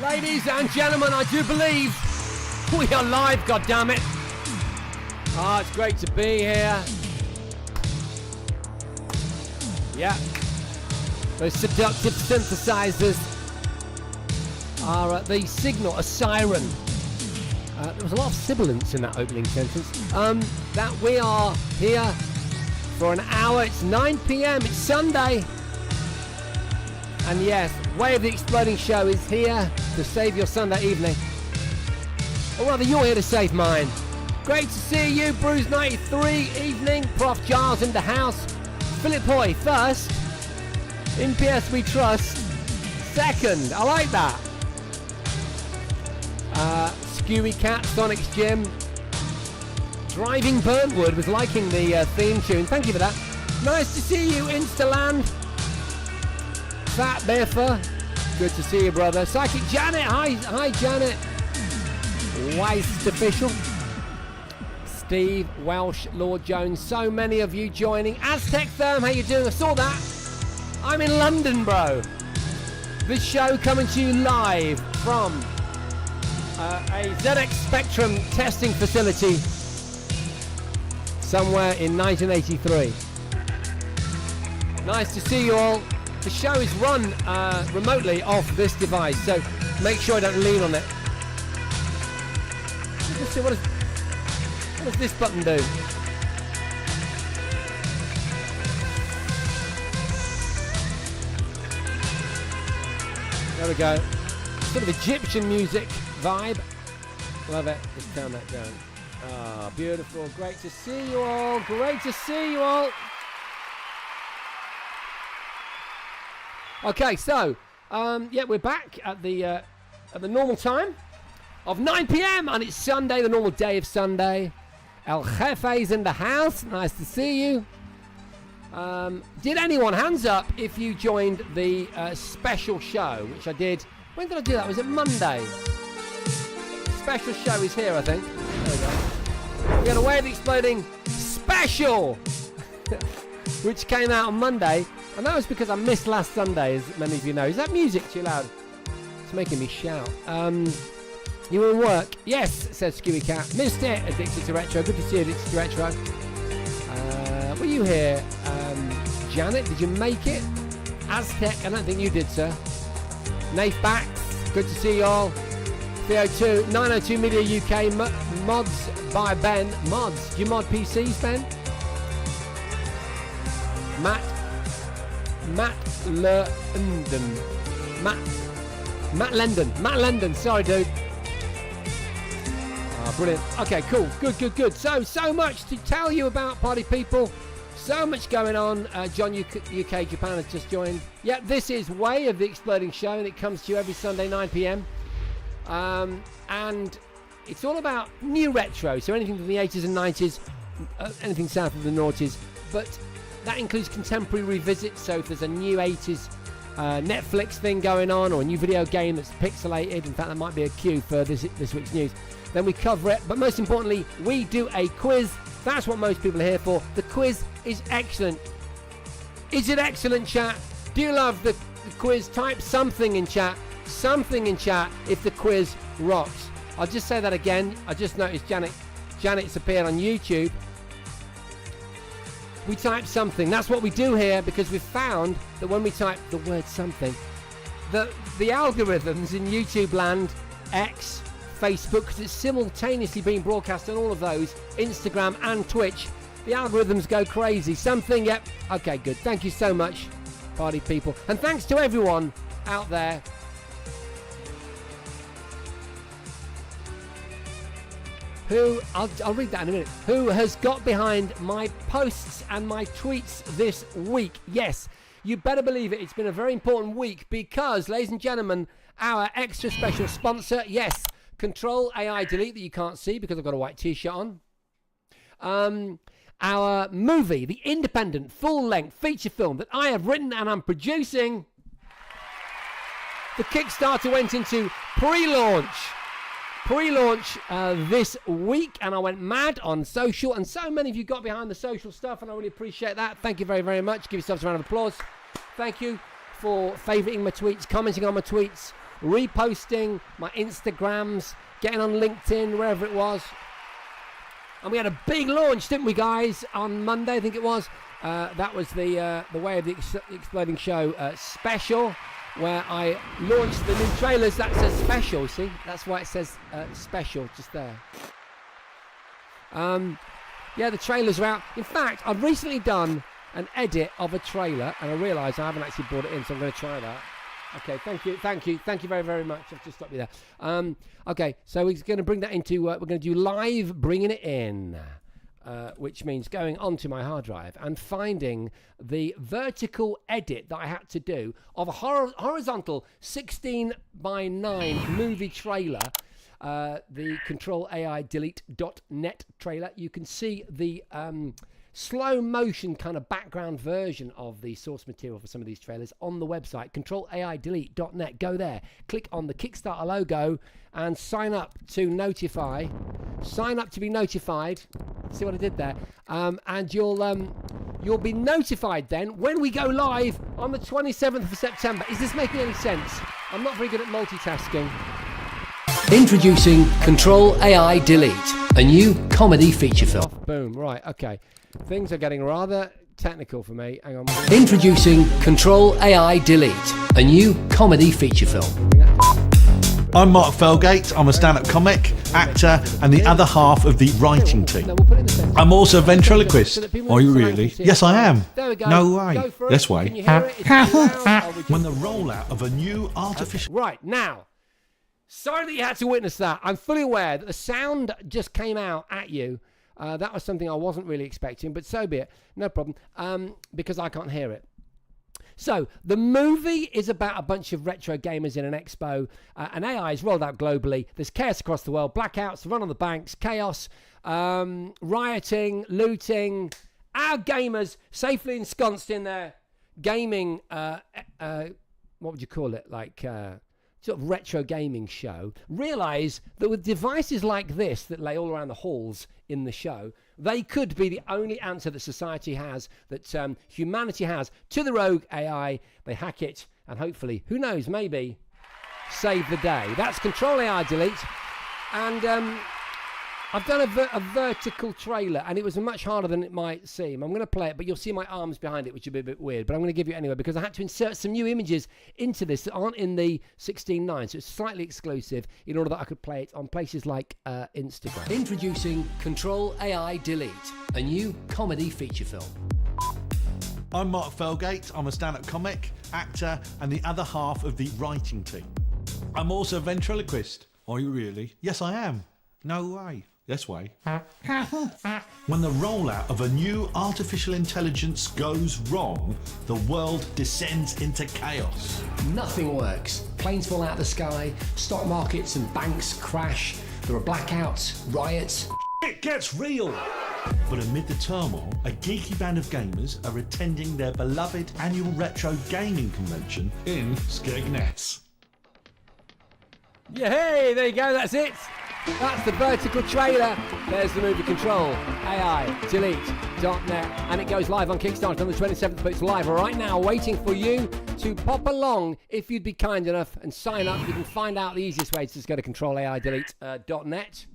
Ladies and gentlemen, I do believe we are live, goddammit. Ah, it's great to be here. Yeah. Those seductive synthesizers are the signal, a siren. There was a lot of sibilance in that opening sentence. That we are here for an hour. It's 9 p.m. It's Sunday. And yes, Way of the Exploding Show is here to save your Sunday evening. Or rather, you're here to save mine. Great to see you, Bruce 93 evening. Prof Giles in the house. Philip Hoy first. In PS We Trust. Second. I like that. Skewy Cat, Sonic's Gym. Driving Burnwood was liking the theme tune. Thank you for that. Nice to see you, Instaland. Fat Biffer. Good to see you, brother. Psychic Janet. Hi, Janet. Weist Official. Steve Welsh, Lord Jones. So many of you joining. Aztec Therm, how you doing? I saw that. I'm in London, bro. This show coming to you live from a ZX Spectrum testing facility somewhere in 1983. Nice to see you all. The show is run remotely off this device, so make sure I don't lean on it. Let's see, what does this button do? There we go. Sort of Egyptian music vibe. Love it. Let's turn that down. Ah, beautiful. Great to see you all. Great to see you all. Okay, so yeah, we're back at the normal time of 9 p.m. and it's Sunday, the normal day of Sunday. El Jefe's in the house. Nice to see you. Did anyone, hands up if you joined the special show, which I did. When did I do that? Was it Monday? Special show is here, I think. There we go. We had a Way of the Exploding special, which came out on Monday. And that was because I missed last Sunday, as many of you know. Is that music too loud? It's making me shout. You were in work? Yes, says Skewy Cat. Missed it, Addicted to Retro. Good to see you, Addicted to Retro. Were you here? Janet, did you make it? Aztec, I don't think you did, sir. Nath Bax, good to see you all. Theo2, 902 Media UK, mods by Ben. Mods, do you mod PCs, Ben? Matt Lendon, sorry dude. Oh, brilliant. Okay, cool, good. So much to tell you about, party people. So much going on. John UK Japan has just joined. Yeah, this is Way of the Exploding Show, and it comes to you every Sunday 9 p.m. And it's all about new retro, so anything from the 80s and 90s, anything south of the noughties, but that includes contemporary revisits. So if there's a new 80s Netflix thing going on, or a new video game that's pixelated, in fact that might be a cue for this week's news, then we cover it. But most importantly, we do a quiz. That's what most people are here for. The quiz is excellent. Is it excellent, chat? Do you love the quiz? Type something in chat. Something in chat if the quiz rocks. I'll just say that again. I just noticed Janet's appeared on YouTube. We type something. That's what we do here, because we've found that when we type the word something, the algorithms in YouTube land, X, Facebook, because it's simultaneously being broadcast on all of those, Instagram and Twitch, the algorithms go crazy. Something, yep. Okay, good. Thank you so much, party people. And thanks to everyone out there who, I'll read that in a minute, who has got behind my posts and my tweets this week. Yes, you better believe it. It's been a very important week because, ladies and gentlemen, our extra special sponsor, yes, Control AI Delete, that you can't see because I've got a white t-shirt on. Our movie, the independent, full-length feature film that I have written and I'm producing. The Kickstarter went into pre-launch this week, and I went mad on social, and so many of you got behind the social stuff, and I really appreciate that. Thank you very, very much. Give yourselves a round of applause. Thank you for favoriting my tweets, commenting on my tweets, reposting my Instagrams, getting on LinkedIn, wherever it was. And we had a big launch, didn't we, guys, on Monday, I think it was. That was the Way of the Exploding Show special, where I launched the new trailers. That says special, see? That's why it says special just there. Yeah, the trailers are out. In fact, I've recently done an edit of a trailer, and I realised I haven't actually brought it in, so I'm going to try that. Okay, thank you very, very much. I've just stopped you there. Okay, so we're going to bring that into, we're going to do live bringing it in, which means going onto my hard drive and finding the vertical edit that I had to do of a horizontal 16:9 movie trailer, the Control AI Delete.net trailer. You can see the slow motion kind of background version of the source material for some of these trailers on the website controlaidelete.net. Go there, click on the Kickstarter logo and sign up to be notified. See what I did there? And you'll be notified then when we go live on the 27th of September. Is this making any sense? I'm not very good at multitasking. Introducing Control AI Delete, a new comedy feature film. Boom, right, okay. Things are getting rather technical for me. Hang on. Introducing Control AI Delete, a new comedy feature film. I'm Mark Felgate. I'm a stand-up comic, actor, and the other half of the writing team. I'm also a ventriloquist. Are you really? Yes, I am. There we go. No way. This way. Can you hear it? It's too loud. When the rollout of a new artificial... Right, now, sorry that you had to witness that. I'm fully aware that the sound just came out at you. That was something I wasn't really expecting, but so be it. No problem, because I can't hear it. So, the movie is about a bunch of retro gamers in an expo. And AI is rolled out globally. There's chaos across the world, blackouts, run on the banks, chaos, rioting, looting. Our gamers safely ensconced in their gaming, what would you call it, like... sort of retro gaming show, realize that with devices like this that lay all around the halls in the show, they could be the only answer that society has, that humanity has to the rogue AI. They hack it and hopefully, who knows, maybe save the day. That's Control AI Delete. And I've done a vertical trailer, and it was much harder than it might seem. I'm going to play it, but you'll see my arms behind it, which will be a bit weird. But I'm going to give you it anyway, because I had to insert some new images into this that aren't in the 16:9, so it's slightly exclusive in order that I could play it on places like Instagram. Introducing Control AI Delete, a new comedy feature film. I'm Mark Felgate. I'm a stand-up comic, actor, and the other half of the writing team. I'm also a ventriloquist. Are you really? Yes, I am. No way. This way. When the rollout of a new artificial intelligence goes wrong, the world descends into chaos. Nothing works. Planes fall out of the sky, stock markets and banks crash, there are blackouts, riots. It gets real! But amid the turmoil, a geeky band of gamers are attending their beloved annual retro gaming convention in Skegness. Yeah, hey, there you go, that's it. That's the vertical trailer. There's the movie Control AI Delete.net, and it goes live on Kickstarter on the 27th, but it's live right now waiting for you to pop along if you'd be kind enough and sign up. You can find out the easiest way to just go to controlaidelete.net.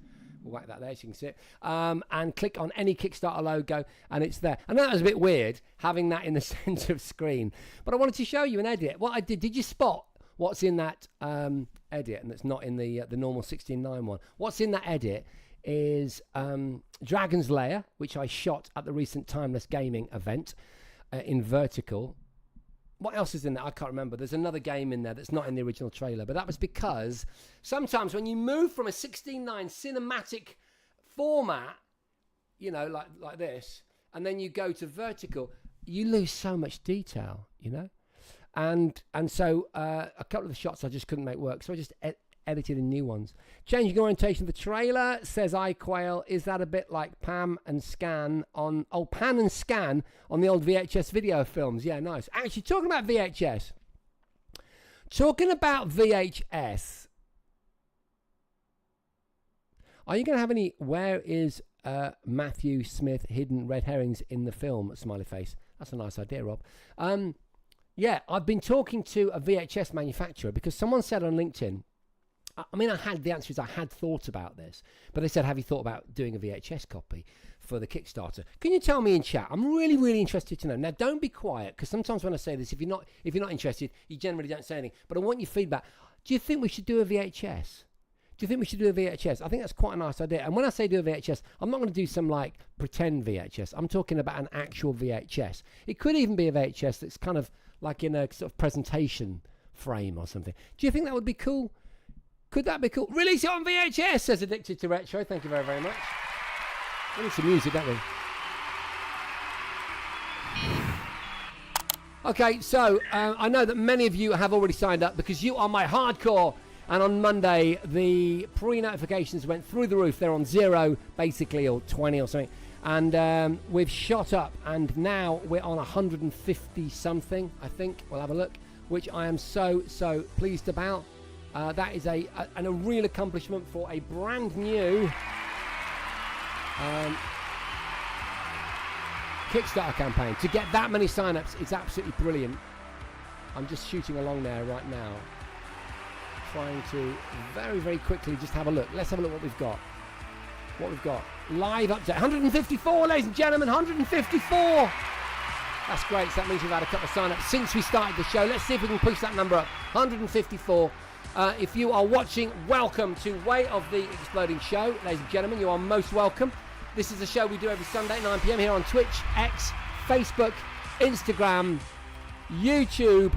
We'll whack that there so you can see it, and click on any Kickstarter logo and it's there. I know that was a bit weird having that in the center of screen, but I wanted to show you an edit. What I did you spot what's in that edit, and that's not in the normal 16:9 one? What's in that edit is Dragon's Lair, which I shot at the recent Timeless Gaming event in vertical. What else is in there? I can't remember. There's another game in there that's not in the original trailer, but that was because sometimes when you move from a 16:9 cinematic format, you know, like this, and then you go to vertical, you lose so much detail, you know. And so a couple of the shots I just couldn't make work, so I just edited in new ones. Changing orientation of the trailer, says iQuail. Is that a bit like Pan and Scan on the old VHS video films? Yeah, nice. Actually, talking about VHS, are you going to have any where is Matthew Smith hidden red herrings in the film? Smiley face. That's a nice idea, Rob. Yeah, I've been talking to a VHS manufacturer because someone said on LinkedIn, the answer is I had thought about this, but they said, have you thought about doing a VHS copy for the Kickstarter? Can you tell me in chat? I'm really, really interested to know. Now, don't be quiet, because sometimes when I say this, if you're not interested, you generally don't say anything. But I want your feedback. Do you think we should do a VHS? Do you think we should do a VHS? I think that's quite a nice idea. And when I say do a VHS, I'm not going to do some like pretend VHS. I'm talking about an actual VHS. It could even be a VHS that's kind of like in a sort of presentation frame or something. Do you think that would be cool? Could that be cool? Release it on VHS, says Addicted to Retro. Thank you very, very much. We need some music, don't we? Okay, so I know that many of you have already signed up because you are my hardcore. And on Monday, the pre-notifications went through the roof. They're on 0, basically, or 20 or something. And we've shot up, and now we're on 150-something, I think. We'll have a look, which I am so, so pleased about. That is a real accomplishment for a brand new Kickstarter campaign. To get that many sign-ups is absolutely brilliant. I'm just shooting along there right now, trying to very, very quickly just have a look. Let's have a look what we've got. Live update. 154, ladies and gentlemen, 154. That's great. So that means we've had a couple of sign-ups since we started the show. Let's see if we can push that number up. 154. If you are watching, welcome to Way of the Exploding Show. Ladies and gentlemen, you are most welcome. This is a show we do every Sunday at 9 p.m. here on Twitch, X, Facebook, Instagram, YouTube.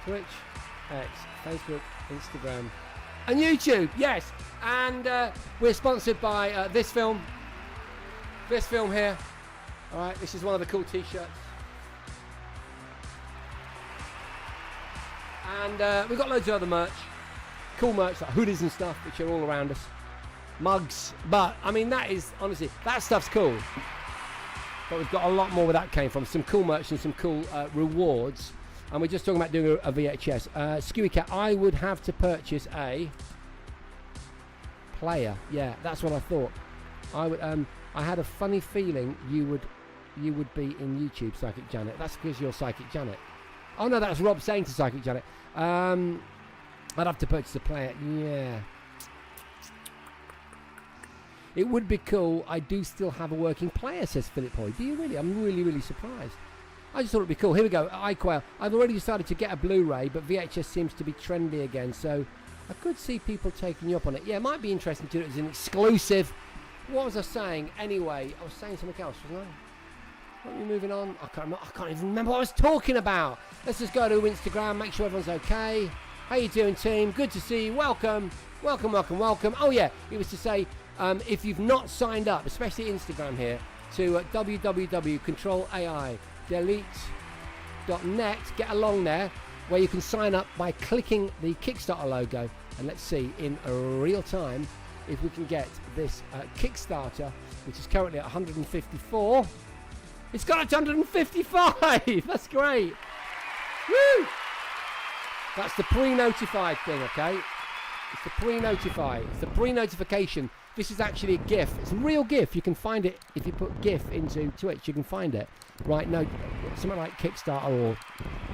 Twitch, X, Facebook, Instagram, and YouTube. Yes. And we're sponsored by this film here. All right, this is one of the cool t-shirts. And we've got loads of other merch. Cool merch like hoodies and stuff, which are all around us. Mugs. But, I mean, that is, honestly, that stuff's cool. But we've got a lot more where that came from. Some cool merch and some cool rewards. And we're just talking about doing a VHS. Skewy Cat, I would have to purchase a player. Yeah, that's what I thought. I had a funny feeling you would be in YouTube, Psychic Janet. That's because you're Psychic Janet. Oh no, that's Rob saying to Psychic Janet. I'd have to purchase a player. Yeah. It would be cool. I do still have a working player, says Philip Hoy. Do you really? I'm really, really surprised. I just thought it'd be cool. Here we go. iQuail. I've already decided to get a Blu-ray, but VHS seems to be trendy again, so I could see people taking you up on it. Yeah, it might be interesting to do it as an exclusive. What was I saying? Anyway, I was saying something else, wasn't I? What are we moving on? I can't even remember what I was talking about. Let's just go to Instagram, make sure everyone's okay. How you doing, team? Good to see you. Welcome. Oh, yeah, it was to say, if you've not signed up, especially Instagram here, to www.controlai.delete.net, get along there, where you can sign up by clicking the Kickstarter logo. And let's see in real time if we can get this Kickstarter, which is currently at 154. It's got up to 155. That's great. Woo! That's the pre-notified thing, okay? It's the pre-notify. It's the pre-notification. This is actually a GIF. It's a real GIF. You can find it if you put GIF into Twitch. You can find it. Right, no, something like Kickstarter or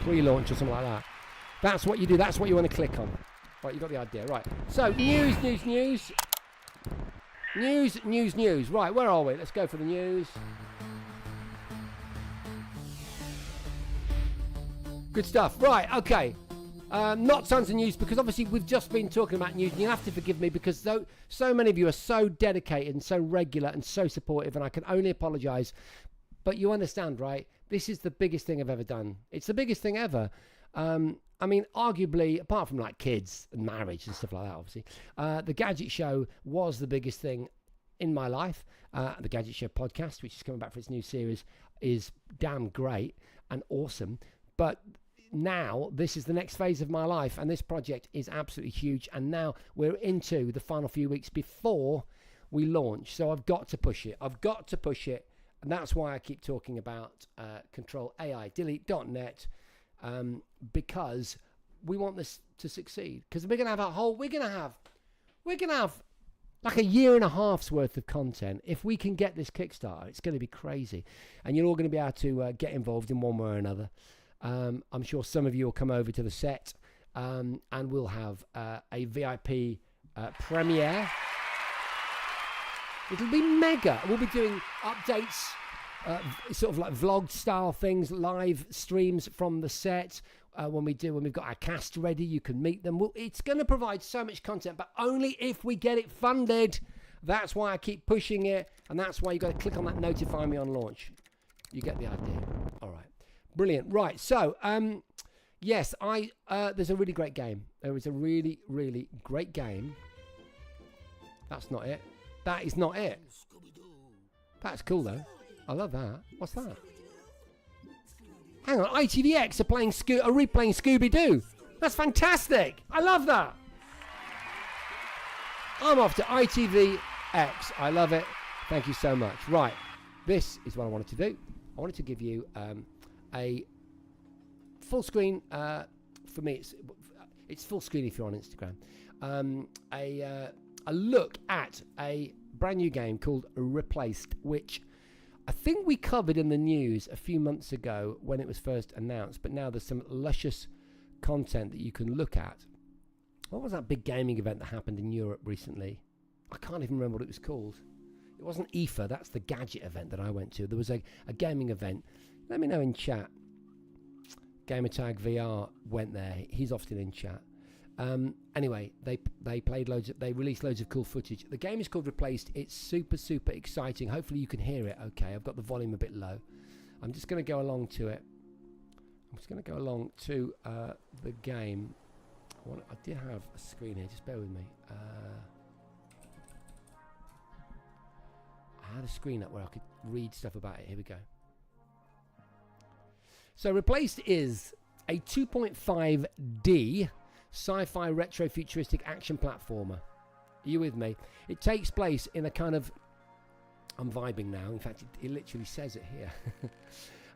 pre-launch or something like that. That's what you do. That's what you want to click on. Right, you got the idea. Right. So, news. News. Right, where are we? Let's go for the news. Good stuff. Right, okay. Not tons of news because obviously we've just been talking about news and you have to forgive me because so many of you are so dedicated and so regular and so supportive and I can only apologise. But you understand, right? This is the biggest thing I've ever done. It's the biggest thing ever. I mean, arguably, apart from like kids and marriage and stuff like that, obviously, the Gadget Show was the biggest thing in my life. The Gadget Show podcast, which is coming back for its new series, is damn great and awesome. But now this is the next phase of my life and this project is absolutely huge, and now we're into the final few weeks before we launch, so I've got to push it, and that's why I keep talking about Control AI Delete.net, because we want this to succeed, because we're gonna have like a year and a half's worth of content. If we can get this Kickstarter, it's going to be crazy, and you're all going to be able to get involved in one way or another. I'm sure some of you will come over to the set, and we'll have a VIP premiere. It'll be mega. We'll be doing updates, sort of like vlog style things, live streams from the set. When we've got our cast ready, you can meet them. It's going to provide so much content, but only if we get it funded. That's why I keep pushing it, and that's why you got to click on that notify me on launch. You get the idea. All right, brilliant. Right, so yes, there's a really great game. There is a really, really great game. That's not it. That is not it. That's cool though. I love that. What's that? Hang on, ITVX are replaying Scooby-Doo. That's fantastic. I love that. I'm off to ITVX. I love it. Thank you so much. Right, this is what I wanted to do. I wanted to give you a full screen. For me, it's full screen if you're on Instagram. A look at a brand new game called Replaced, which I think we covered in the news a few months ago when it was first announced, but now there's some luscious content that you can look at. What was that big gaming event that happened in Europe recently? I can't even remember what it was called. It wasn't IFA, that's the gadget event that I went to. There was a gaming event. Let me know in chat. Gamertag VR went there. He's often in chat. Anyway, they released loads of cool footage. The game is called Replaced. It's super, super exciting. Hopefully you can hear it okay. I've got the volume a bit low. I'm just going to go along to it. I'm just going to go along to the game. I did have a screen here. Just bear with me. I had a screen up where I could read stuff about it. Here we go. So Replaced is a 2.5D sci-fi retro futuristic action platformer. Are you with me? It takes place in a kind of, I'm vibing now, in fact it literally says it here,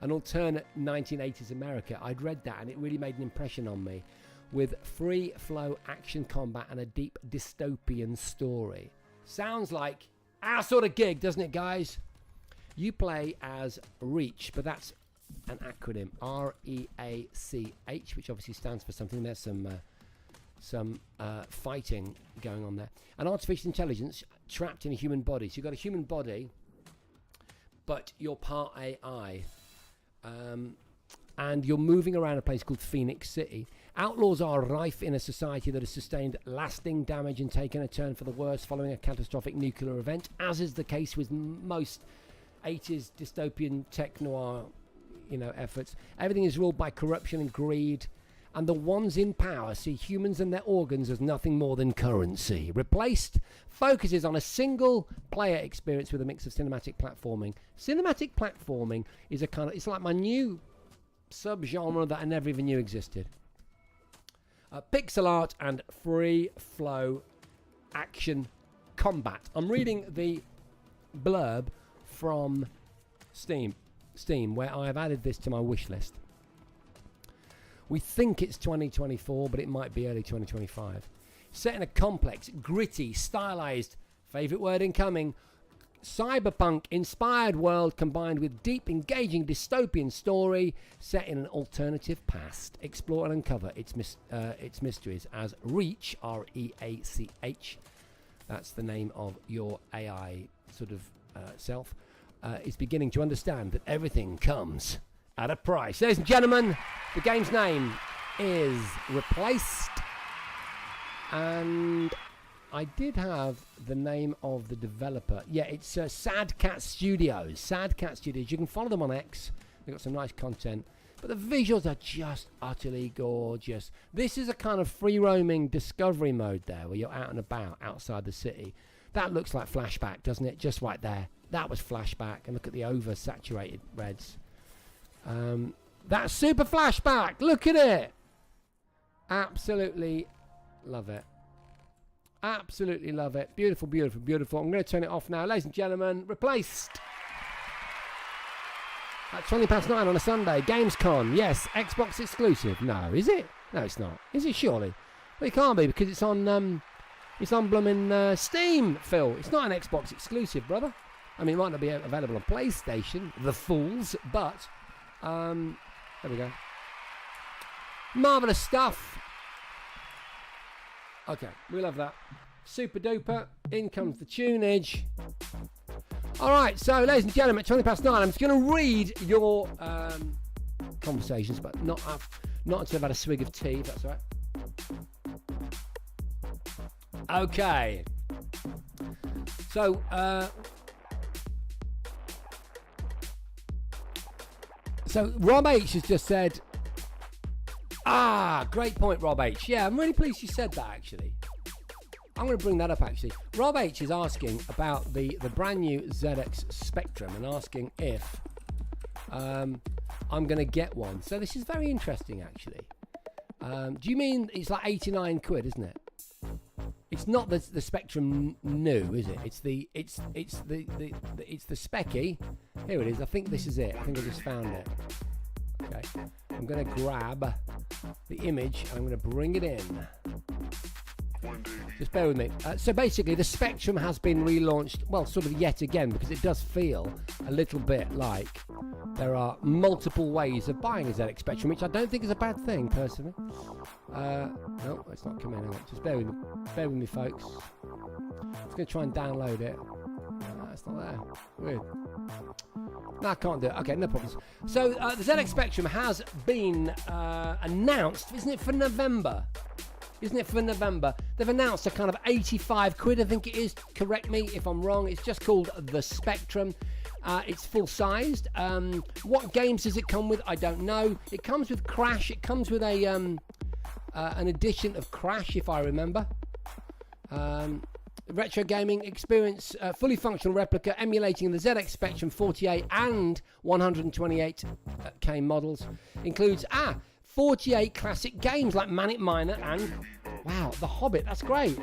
an alternate 1980s America. I'd read that and it really made an impression on me, with free flow action combat and a deep dystopian story. Sounds like our sort of gig, doesn't it, guys? You play as Reach, but that's an acronym, REACH, which obviously stands for something. There's some fighting going on there. An artificial intelligence trapped in a human body. So you've got a human body, but you're part AI. And you're moving around a place called Phoenix City. Outlaws are rife in a society that has sustained lasting damage and taken a turn for the worse following a catastrophic nuclear event, as is the case with most 80s dystopian tech noir, efforts. Everything is ruled by corruption and greed, and the ones in power see humans and their organs as nothing more than currency. Replaced focuses on a single player experience with a mix of cinematic platforming. Cinematic platforming is it's like my new sub-genre that I never even knew existed. Pixel art and free flow action combat. I'm reading the blurb from Steam, where I have added this to my wish list. We think it's 2024, but it might be early 2025. Set in a complex, gritty, stylized, favorite word incoming, cyberpunk-inspired world combined with deep, engaging dystopian story set in an alternative past. Explore and uncover its mysteries as Reach, REACH, that's the name of your AI sort of self, is beginning to understand that everything comes at a price. Ladies and gentlemen, the game's name is Replaced, and I did have the name of the developer. Yeah, it's Sad Cat Studios. Sad Cat Studios. You can follow them on X. They've got some nice content, but the visuals are just utterly gorgeous. This is a kind of free-roaming discovery mode there, where you're out and about outside the city. That looks like Flashback, doesn't it? Just right there. That was Flashback, and look at the over-saturated reds. That's super Flashback. Look at it. Absolutely love it. Absolutely love it. Beautiful, beautiful, beautiful. I'm going to turn it off now. Ladies and gentlemen, Replaced. At 20 past 9 on a Sunday. Gamescom. Yes. Xbox exclusive. No, is it? No, it's not. Is it surely? Well, it can't be because it's on blooming Steam, Phil. It's not an Xbox exclusive, brother. I mean, it might not be available on PlayStation, the fools, but there we go. Marvellous stuff. Okay, we love that. Super duper. In comes the tunage. All right, so ladies and gentlemen, 20 past 9. I'm just going to read your conversations, but not until I've had a swig of tea, if that's all right. Okay. So, Rob H has just said, great point, Rob H. Yeah, I'm really pleased you said that, actually. I'm going to bring that up, actually. Rob H is asking about the brand new ZX Spectrum and asking if I'm going to get one. So this is very interesting, actually. Do you mean it's like 89 quid, isn't it? It's not the Spectrum new, is it? It's the Specky. Here it is. I think this is it. I think I just found it. Okay. I'm going to grab the image and I'm going to bring it in. Just bear with me. So basically, the Spectrum has been relaunched, well, sort of yet again, because it does feel a little bit like there are multiple ways of buying a ZX Spectrum, which I don't think is a bad thing, personally. No, it's not coming in. Just bear with me, folks. I'm just going to try and download it. No, it's not there. Weird. No, I can't do it. Okay, no problems. So the ZX Spectrum has been announced, isn't it, for November? Isn't it for November? They've announced a kind of 85 quid, I think it is. Correct me if I'm wrong. It's just called the Spectrum. It's full-sized. What games does it come with? I don't know. It comes with Crash. It comes with a an edition of Crash, if I remember. Retro gaming experience, fully functional replica emulating the ZX Spectrum 48 and 128K models. Includes 48 classic games like Manic Miner and, wow, The Hobbit. That's great.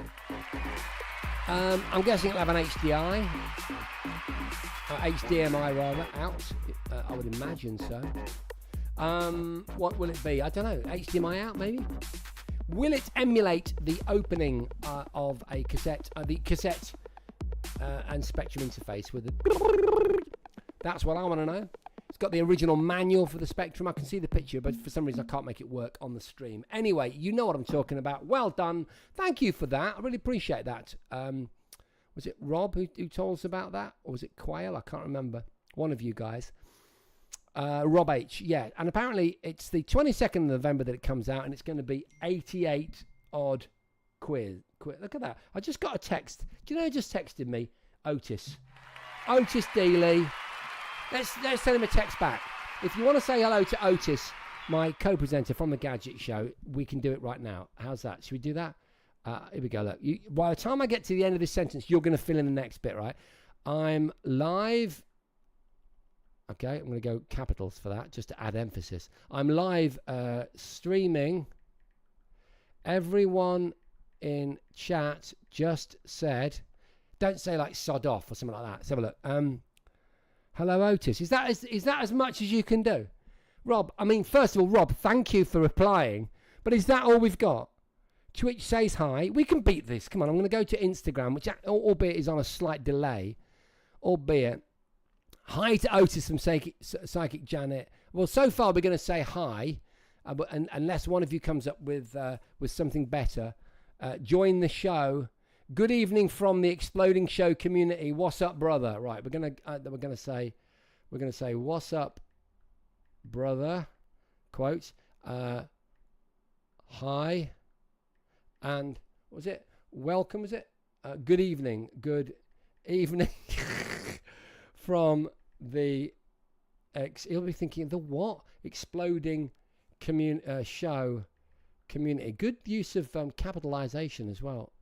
I'm guessing it'll have an HDI. HDMI rather, out. I would imagine so. What will it be? I don't know. HDMI out, maybe? Will it emulate the opening of a cassette, the cassette and Spectrum interface with the... That's what I want to know. It's got the original manual for the Spectrum. I can see the picture, but for some reason I can't make it work on the stream. Anyway, you know what I'm talking about. Well done. Thank you for that. I really appreciate that. Was it Rob who told us about that? Or was it Quail? I can't remember. One of you guys. Rob H. Yeah. And apparently it's the 22nd of November that it comes out, and it's going to be 88 odd quid. Look at that. I just got a text. Do you know who just texted me? Otis Dealey. Let's send him a text back. If you want to say hello to Otis, my co-presenter from the Gadget Show, we can do it right now. How's that? Should we do that? Here we go. Look, by the time I get to the end of this sentence, you're going to fill in the next bit, right? I'm live. Okay, I'm going to go capitals for that, just to add emphasis. I'm live streaming. Everyone in chat just said, don't say like sod off or something like that. Let's have a look. Hello, Otis. Is that as much as you can do? Rob, I mean, first of all, Rob, thank you for replying. But is that all we've got? Twitch says hi. We can beat this. Come on, I'm going to go to Instagram, which albeit is on a slight delay. Albeit. Hi to Otis from Psychic Janet. Well, so far we're going to say hi. But unless one of you comes up with something better. Join the show. Good evening from the Exploding Show community. What's up, brother? Right, we're gonna say what's up, brother. Quote. Hi, and what was it? Welcome, was it? Good evening. Good evening from the he'll be thinking the what? Exploding show community. Good use of capitalization as well.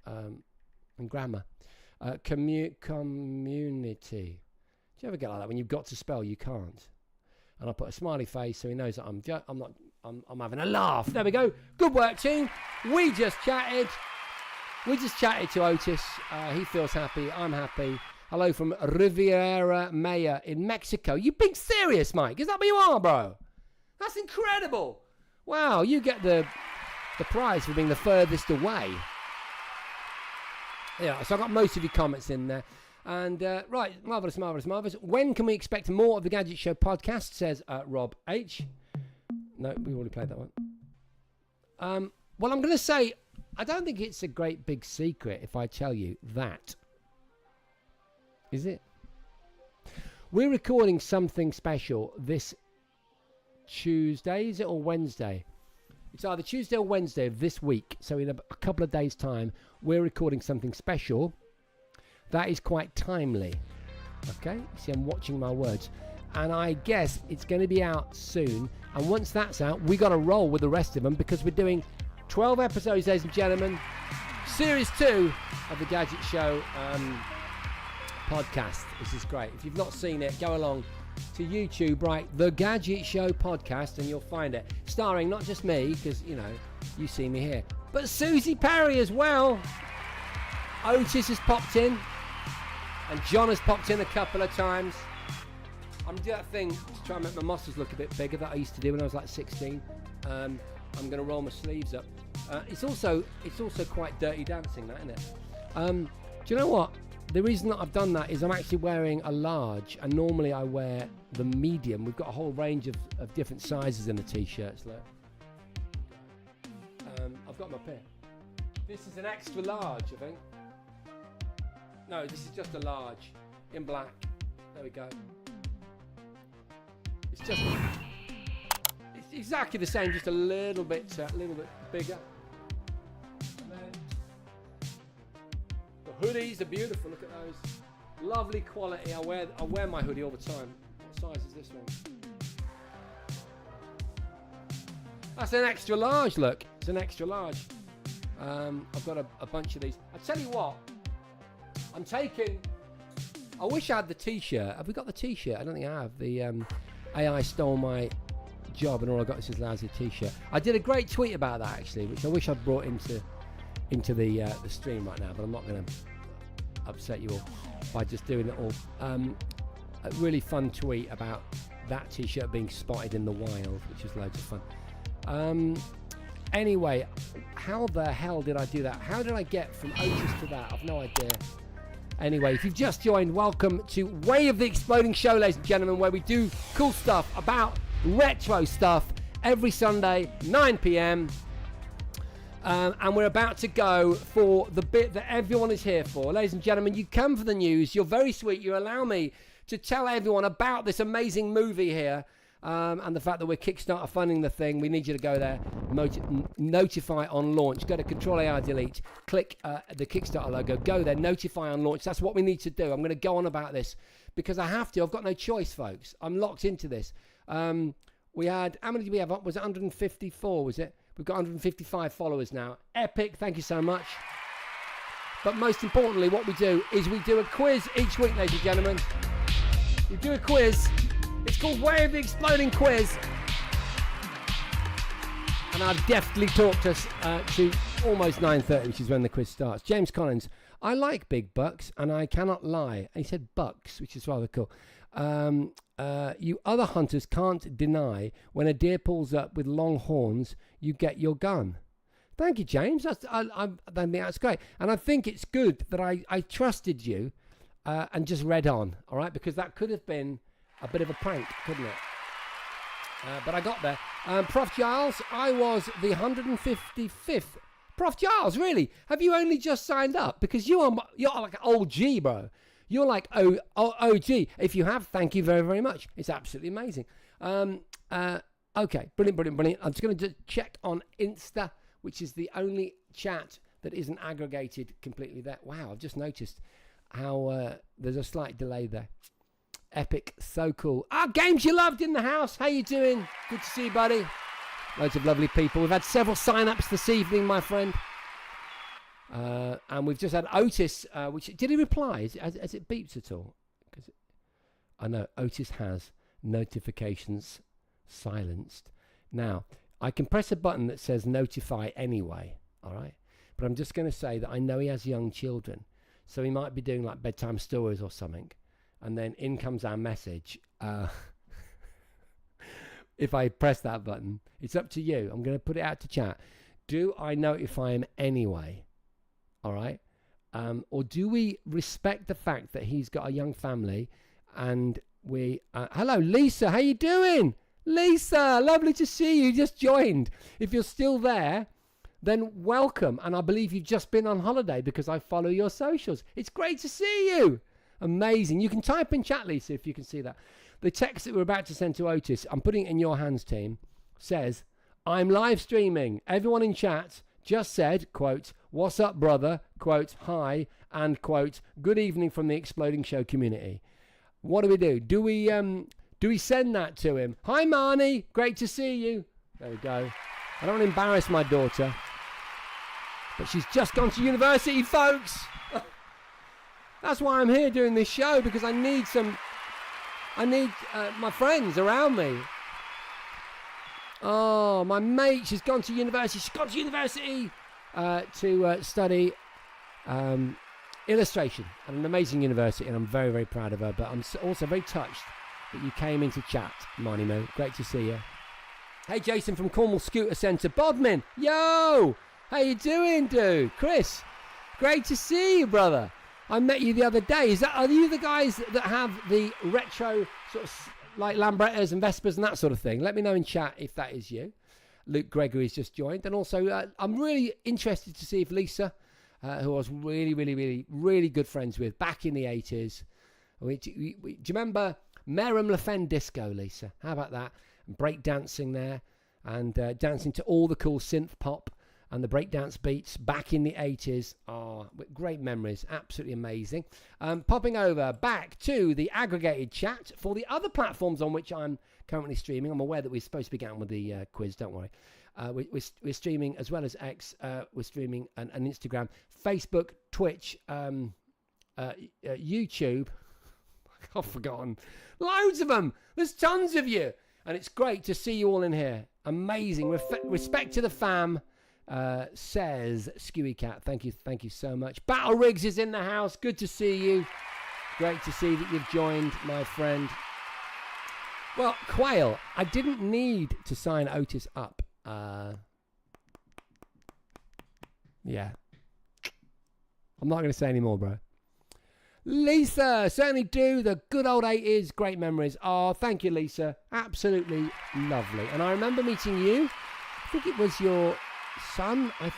And grammar. Community. Do you ever get like that when you've got to spell you can't? And I put a smiley face so he knows that I'm having a laugh. There we go. Good work, team. We just chatted to Otis. He feels happy. I'm happy. Hello from Riviera Maya in Mexico. You being serious, Mike? Is that where you are, bro? That's incredible. Wow, you get the prize for being the furthest away. Yeah, so I got most of your comments in there. And, right, marvellous. When can we expect more of the Gadget Show podcast, says Rob H. No, we already played that one. Well, I'm going to say, I don't think it's a great big secret if I tell you that. Is it? We're recording something special this Tuesday, is it, or Wednesday? It's either Tuesday or Wednesday of this week. So in a couple of days' time, we're recording something special that is quite timely. Okay? See, I'm watching my words. And I guess it's going to be out soon. And once that's out, we got to roll with the rest of them because we're doing 12 episodes, ladies and gentlemen. Series 2 of the Gadget Show podcast. This is great. If you've not seen it, go along to YouTube, right? The Gadget Show podcast, and you'll find it. Starring not just me, because, you know, you see me here, but Susie Perry as well. Otis has popped in. And John has popped in a couple of times. I'm doing that thing to try and make my muscles look a bit bigger that I used to do when I was like 16. I'm going to roll my sleeves up. It's also quite dirty dancing, that, isn't it? Do you know what? The reason that I've done that is I'm actually wearing a large, and normally I wear the medium. We've got a whole range of different sizes in the t-shirts. Look. I've got my pair. This is an extra large, I think. No, this is just a large in black. There we go. It's exactly the same, just a little bit bigger. And then the hoodies are beautiful. Look at those, lovely quality. I wear my hoodie all the time. What size is this one? That's an extra large. Look, it's an extra large. I've got a bunch of these. I tell you what. I wish I had the t-shirt. Have we got the t-shirt? I don't think I have. The AI stole my job and all I got is this lousy t-shirt. I did a great tweet about that actually, which I wish I'd brought into the stream right now, but I'm not going to upset you all by just doing it all. A really fun tweet about that t-shirt being spotted in the wild, which was loads of fun. Anyway, how the hell did I do that? How did I get from Otis to that? I've no idea. Anyway, if you've just joined, welcome to Way of the Exploding Show, ladies and gentlemen, where we do cool stuff about retro stuff every Sunday, 9 p.m. And we're about to go for the bit that everyone is here for. Ladies and gentlemen, you come for the news. You're very sweet. You allow me to tell everyone about this amazing movie here. And the fact that we're Kickstarter funding the thing. We need you to go there, notify on launch, go to Control-AR-Delete, click the Kickstarter logo, go there, notify on launch. That's what we need to do. I'm going to go on about this because I have to. I've got no choice, folks. I'm locked into this. We had, how many did we have? Was it 154, was it? We've got 155 followers now. Epic, thank you so much. But most importantly, what we do is we do a quiz each week, ladies and gentlemen. We do a quiz. It's called Way of the Exploding Quiz. And I've deftly talked us to almost 9:30, which is when the quiz starts. James Collins, I like big bucks and I cannot lie. And he said bucks, which is rather cool. You other hunters can't deny when a deer pulls up with long horns, you get your gun. Thank you, James. I think that's great. And I think it's good that I trusted you and just read on, all right? Because that could have been a bit of a prank, couldn't it? But I got there. Prof Giles, I was the 155th. Prof Giles, really? Have you only just signed up? Because you're like old G, bro. You're like OG. If you have, thank you very, very much. It's absolutely amazing. Okay, brilliant. I'm just going to check on Insta, which is the only chat that isn't aggregated completely there. Wow, I've just noticed how there's a slight delay there. Epic, so cool. Games You Loved in the house. How you doing? Good to see you, buddy. Loads of lovely people. We've had several sign-ups this evening, my friend. And we've just had Otis, which did he reply? Has it beeped at all? I know Otis has notifications silenced. Now, I can press a button that says notify anyway, all right? But I'm just going to say that I know he has young children, so he might be doing like bedtime stories or something. And then in comes our message. If I press that button, it's up to you. I'm going to put it out to chat. Do I notify him anyway? All right? Or do we respect the fact that he's got a young family and we... hello, Lisa. How you doing? Lisa, lovely to see you. You just joined. If you're still there, then welcome. And I believe you've just been on holiday because I follow your socials. It's great to see you. Amazing. You can type in chat, Lisa, if you can see that. The text that we're about to send to Otis, I'm putting it in your hands, team, says, I'm live streaming. Everyone in chat just said, quote, what's up, brother, quote, hi, and quote, good evening from the Exploding Show community. What do we do? Do we send that to him? Hi, Marnie. Great to see you. There we go. I don't want to embarrass my daughter, but she's just gone to university, folks. That's why I'm here doing this show, because I need my friends around me. Oh, my mate, she's gone to university. She's gone to university to study illustration at an amazing university, and I'm very, very proud of her. But I'm also very touched that you came into chat, Marnie Moo. Great to see you. Hey, Jason from Cornwall Scooter Centre. Bodmin, yo! How you doing, dude? Chris, great to see you, brother. I met you the other day. Are you the guys that have the retro sort of like Lambrettas and Vespers and that sort of thing? Let me know in chat if that is you. Luke Gregory's just joined. And also, I'm really interested to see if Lisa, who I was really, really, really, really good friends with back in the 80s. Do you remember Merrim Le Fen Disco, Lisa? How about that? And break dancing there and dancing to all the cool synth pop and the breakdance beats back in the 80s. Oh, great memories. Absolutely amazing. Popping over back to the aggregated chat for the other platforms on which I'm currently streaming. I'm aware that we're supposed to be getting with the quiz, don't worry. We're streaming as well as X. We're streaming and Instagram, Facebook, Twitch, YouTube. I've forgotten. Loads of them. There's tons of you. And it's great to see you all in here. Amazing. Respect to the fam. Says Skewy Cat. Thank you so much. Battle Riggs is in the house. Good to see you. Great to see that you've joined, my friend. Well, Quail, I didn't need to sign Otis up. Yeah. I'm not going to say any more, bro. Lisa, certainly do. The good old 80s, great memories. Oh, thank you, Lisa. Absolutely lovely. And I remember meeting you. I think it was your son, or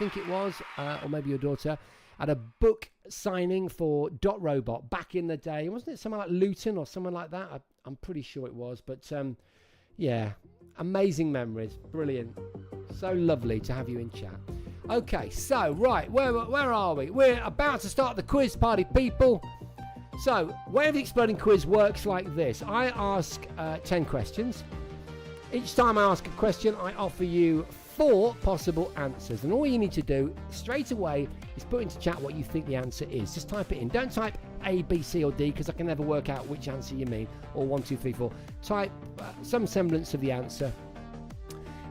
maybe your daughter, at a book signing for Dot Robot back in the day. Wasn't it something like Luton or someone like that? I'm pretty sure it was. But yeah, amazing memories. Brilliant. So lovely to have you in chat. Okay, so right, where are we? We're about to start the quiz party, people. So, Way of the Exploding Quiz works like this. I ask 10 questions. Each time I ask a question, I offer you 4 possible answers. And all you need to do straight away is put into chat what you think the answer is. Just type it in. Don't type A, B, C, or D, because I can never work out which answer you mean. Or 1, 2, 3, 4. Type some semblance of the answer.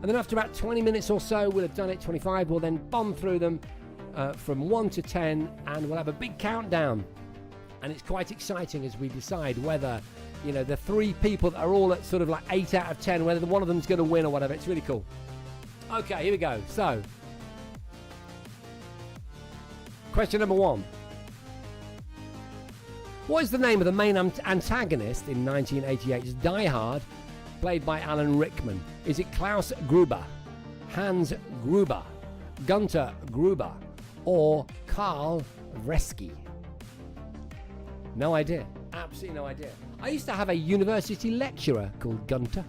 And then after about 20 minutes or so, we'll have done it. 25, we'll then bomb through them from 1 to 10, and we'll have a big countdown. And it's quite exciting as we decide whether, the 3 people that are all at sort of like 8 out of 10, whether one of them's going to win or whatever. It's really cool. Okay, here we go. So, question number 1. What is the name of the main antagonist in 1988's Die Hard, played by Alan Rickman? Is it Klaus Gruber, Hans Gruber, Gunter Gruber, or Karl Reski? No idea. Absolutely no idea. I used to have a university lecturer called Gunter.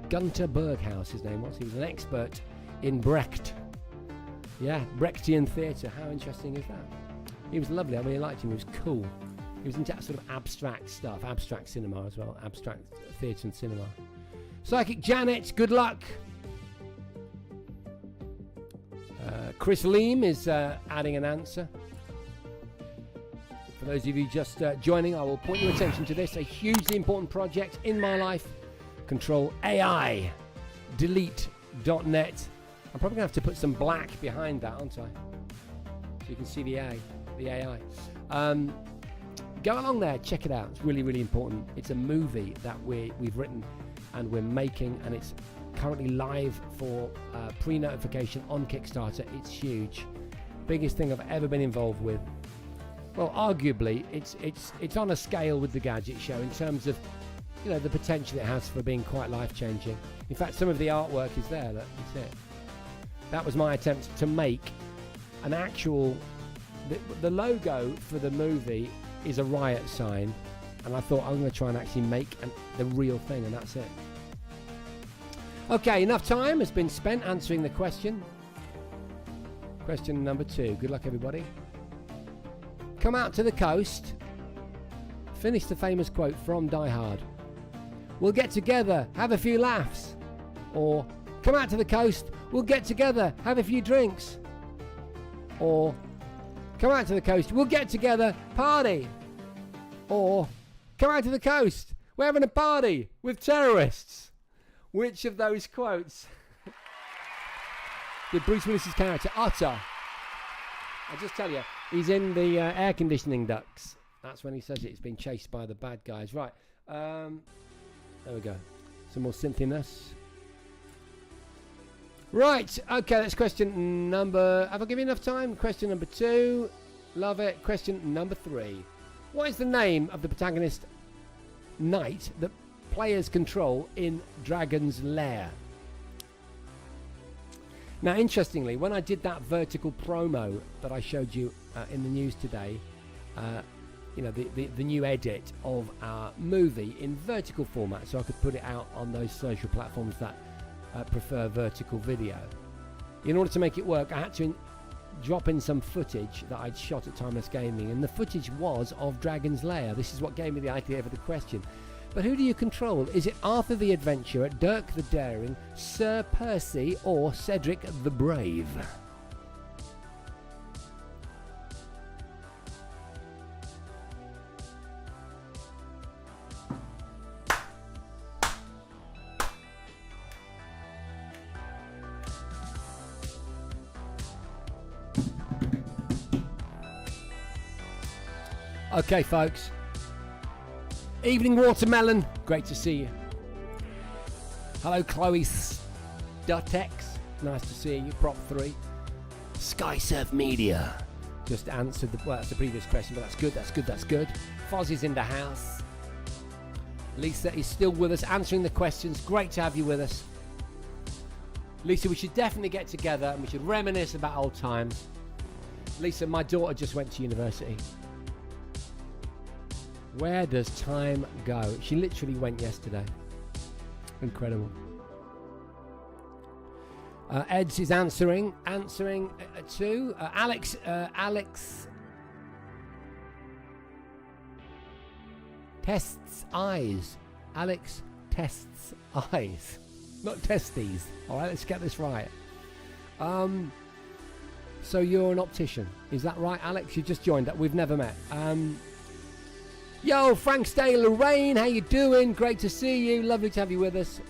Gunter Berghaus, his name was. He was an expert in Brecht. Yeah, Brechtian theatre. How interesting is that? He was lovely. I really liked him. He was cool. He was into sort of abstract stuff, abstract cinema as well, abstract theatre and cinema. Psychic Janet, good luck. Chris Leam is adding an answer. For those of you just joining, I will point your attention to this, a hugely important project in my life. Control AI, delete.net. I'm probably going to have to put some black behind that, aren't I? So you can see the AI. Go along there, check it out. It's really, really important. It's a movie that we've written and we're making, and it's currently live for pre-notification on Kickstarter. It's huge. Biggest thing I've ever been involved with. Well, arguably, it's on a scale with the Gadget Show in terms of, the potential it has for being quite life-changing. In fact, some of the artwork is there. That's it. That was my attempt to make an actual... The logo for the movie is a riot sign, and I thought I'm going to try and actually make the real thing, and that's it. Okay, enough time has been spent answering the question. Question number 2. Good luck, everybody. Come out to the coast. Finish the famous quote from Die Hard. We'll get together, have a few laughs. Or, come out to the coast, we'll get together, have a few drinks. Or, come out to the coast, we'll get together, party. Or, come out to the coast, we're having a party with terrorists. Which of those quotes did Bruce Willis's character utter? I'll just tell you, he's in the air conditioning ducts. That's when he says it. He's been chased by the bad guys. Right. There we go. Some more synthiness. Right. Okay, that's question number... Have I given you enough time? Question number 2. Love it. Question number 3. What is the name of the protagonist knight that players control in Dragon's Lair? Now, interestingly, when I did that vertical promo that I showed you in the news today, you know, the new edit of our movie in vertical format, so I could put it out on those social platforms that prefer vertical video. In order to make it work, I had to drop in some footage that I'd shot at Timeless Gaming, and the footage was of Dragon's Lair. This is what gave me the idea for the question. But who do you control? Is it Arthur the Adventurer, Dirk the Daring, Sir Percy, or Cedric the Brave? Okay, folks. Evening Watermelon, great to see you. Hello, Chloe Stutex, nice to see you. Prop 3. SkySurf Media just answered that's the previous question, but that's good. Fozzie's in the house. Lisa is still with us, answering the questions. Great to have you with us. Lisa, we should definitely get together and we should reminisce about old times. Lisa, my daughter just went to university. Where does time go? She literally went yesterday. Incredible. Eds is answering to Alex tests eyes. Alex tests eyes, not testes. All right, let's get this right. So you're an optician, is that right, Alex? You just joined up. We've never met. Yo, Frank Stay, Lorraine, how you doing? Great to see you. Lovely to have you with us.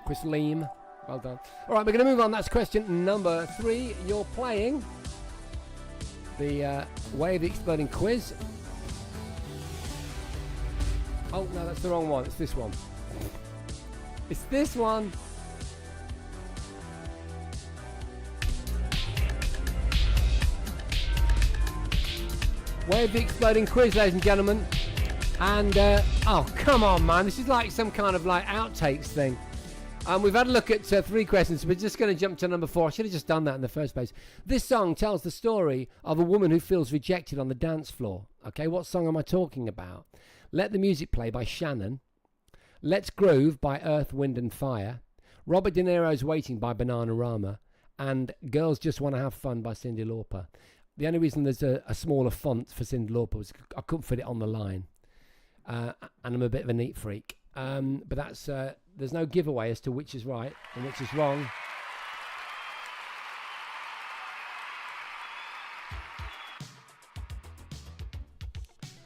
Chris Leam, well done. All right, we're going to move on. That's question number 3. You're playing the Way of the Exploding Quiz. Oh, no, that's the wrong one. It's this one. It's this one. Way of the Exploding Quiz, ladies and gentlemen. And, oh, come on, man. This is like some kind of, like, outtakes thing. We've had a look at 3 questions. We're just going to jump to number 4. I should have just done that in the first place. This song tells the story of a woman who feels rejected on the dance floor. Okay, what song am I talking about? Let the Music Play by Shannon. Let's Groove by Earth, Wind and Fire. Robert De Niro's Waiting by Bananarama. And Girls Just Want to Have Fun by Cyndi Lauper. The only reason there's a smaller font for Cyndi Lauper was I couldn't fit it on the line. And I'm a bit of a neat freak. But that's there's no giveaway as to which is right and which is wrong.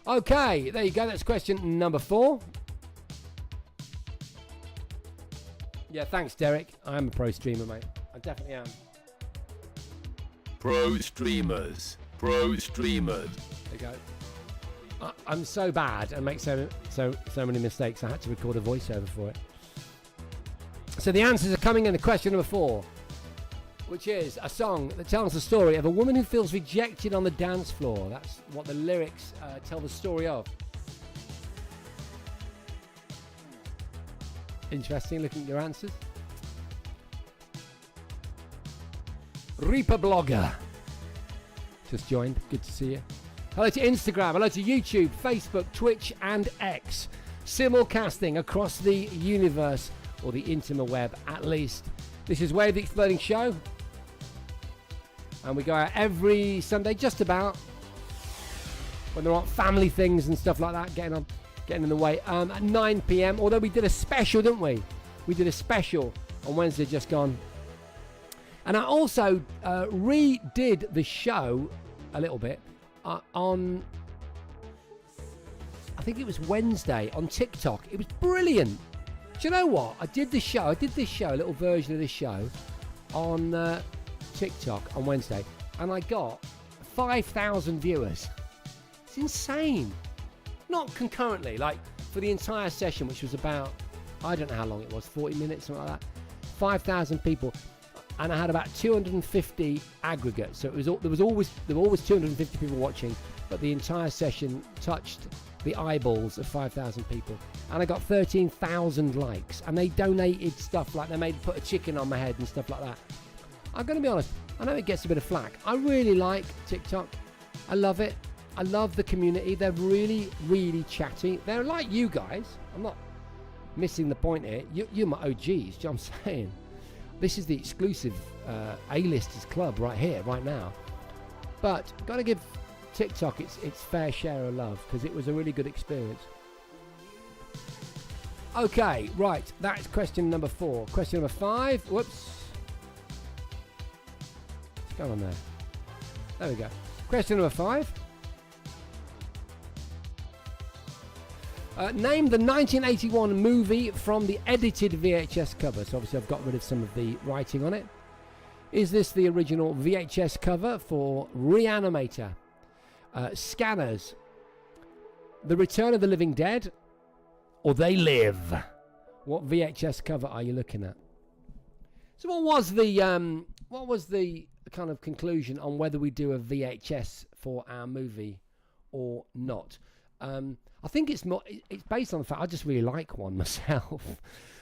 Okay, there you go. That's question number 4. Yeah, thanks, Derek. I am a pro streamer, mate. I definitely am. Pro streamers. There you go. I'm so bad and make so many mistakes. I had to record a voiceover for it. So the answers are coming in to question number 4, which is a song that tells the story of a woman who feels rejected on the dance floor. That's what the lyrics tell the story of. Interesting, looking at your answers. Reaper Blogger. Just joined. Good to see you. Hello to Instagram. Hello to YouTube, Facebook, Twitch, and X. Simulcasting across the universe, or the interweb at least. This is Wave the Exploding Show. And we go out every Sunday, just about, when there aren't family things and stuff like that getting in the way, at 9 p.m. Although we did a special, didn't we? We did a special on Wednesday just gone. And I also redid the show a little bit on, I think it was Wednesday, on TikTok. It was brilliant. Do you know what? I did this show, a little version of this show on TikTok on Wednesday, and I got 5,000 viewers. It's insane. Not concurrently, like for the entire session, which was about, I don't know how long it was, 40 minutes, something like that. 5,000 people, and I had about 250 aggregate. So it was there were always 250 people watching, but the entire session touched the eyeballs of 5,000 people, and I got 13,000 likes. And they donated stuff like they put a chicken on my head and stuff like that. I'm going to be honest, I know it gets a bit of flack. I really like TikTok. I love it. I love the community. They're really, really chatty. They're like you guys. I'm not missing the point here. You're my OGs. Do you know what I'm saying? This is the exclusive A-listers club right here, right now. But got to give TikTok its fair share of love, because it was a really good experience. Okay, right. That's question number 4. Question number 5. Whoops. What's going on there? There we go. Question number 5. Name the 1981 movie from the edited VHS cover. So obviously I've got rid of some of the writing on it. Is this the original VHS cover for Reanimator, Scanners, The Return of the Living Dead, or They Live? What VHS cover are you looking at? So what was the kind of conclusion on whether we do a VHS for our movie or not? I think it's based on the fact I just really like one myself,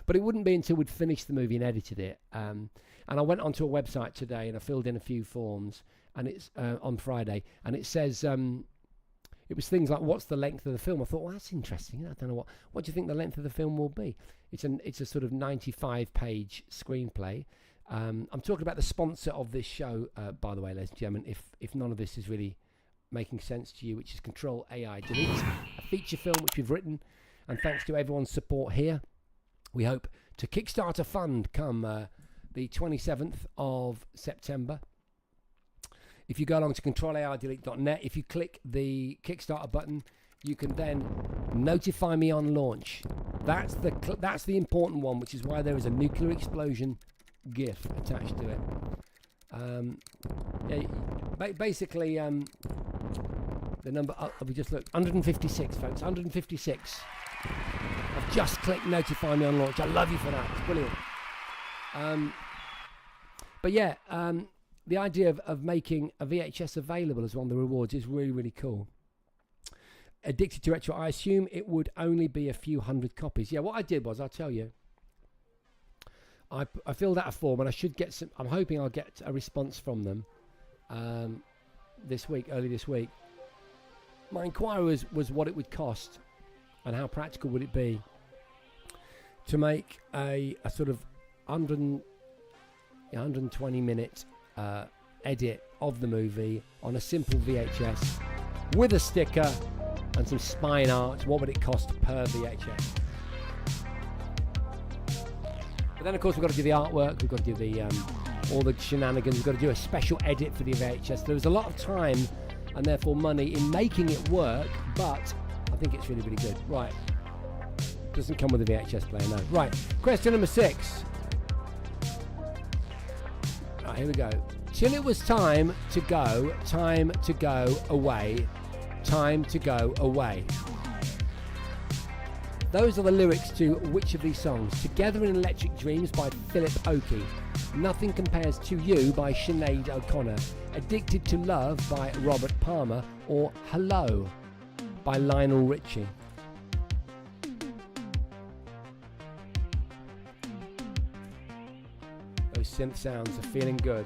but it wouldn't be until we'd finished the movie and edited it. And I went onto a website today and I filled in a few forms, and it's on Friday, and it says it was things like, what's the length of the film? I thought, well, that's interesting. I don't know what do you think the length of the film will be? It's a sort of 95-page screenplay. I'm talking about the sponsor of this show, by the way, ladies and gentlemen, if none of this is really making sense to you, which is Control AI Delete, a feature film which we've written, and thanks to everyone's support here, we hope to kickstart a fund come the 27th of September. If you go along to controlaidelete.net, if you click the Kickstarter button, you can then notify me on launch. That's the important one, which is why there is a nuclear explosion GIF attached to it. Basically, the number, we just looked, 156, folks, 156. I've just clicked notify me on launch. I love you for that. It's brilliant. But yeah, the idea of making a VHS available as one of the rewards is really, really cool. Addicted to Retro, I assume it would only be a few hundred copies. Yeah, what I did was, I'll tell you, I filled out a form, and I should get some. I'm hoping I'll get a response from them early this week. My inquiry was what it would cost and how practical would it be to make a sort of 120 minute edit of the movie on a simple VHS with a sticker and some spine art. What would it cost per VHS? But then, of course, we've got to do the artwork, we've got to do the all the shenanigans, we've got to do a special edit for the VHS. There was a lot of time and therefore money in making it work, but I think it's really, really good. Right. Doesn't come with a VHS player, no. Right. Question number 6. Right, here we go. Till it was time to go away, time to go away. Those are the lyrics to which of these songs? Together in Electric Dreams by Philip Oakey, Nothing Compares to You by Sinead O'Connor, Addicted to Love by Robert Palmer, or Hello by Lionel Richie. Those synth sounds are feeling good.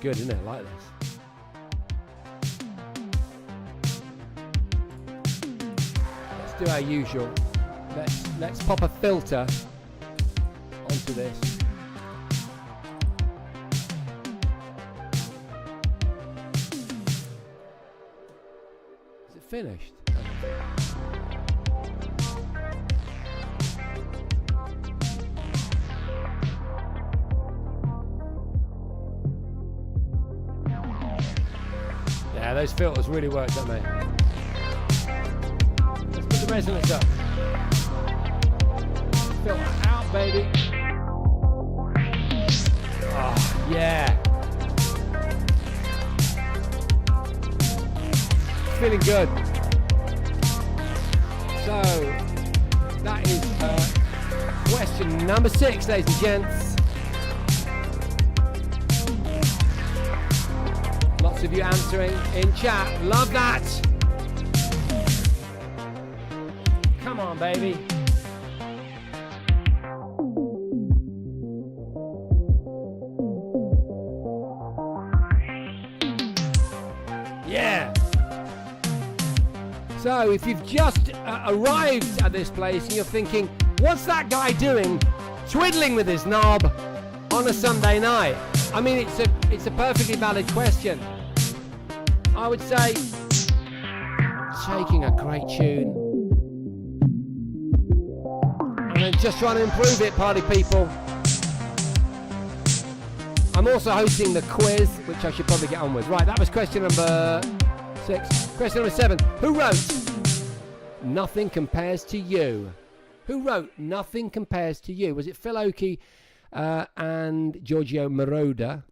good, isn't it? I like this. Let's do our usual. Let's pop a filter onto this. Is it finished? Yeah, those filters really work, don't they? Let's put the resonance up. Filter out, baby. Oh, yeah. Feeling good. So, that is question number 6, ladies and gents. Lots of you answering in chat. Love that. Come on, baby. Yeah. So if you've just arrived at this place and you're thinking, what's that guy doing twiddling with his knob on a Sunday night? I mean, it's a perfectly valid question. I would say taking a great tune and then just trying to improve it, party people. I'm also hosting the quiz, which I should probably get on with. Right, that was question number 6. Question number 7. Who wrote Nothing Compares to You? Who wrote Nothing Compares to You? Was it Phil Oakey and Giorgio Moroder?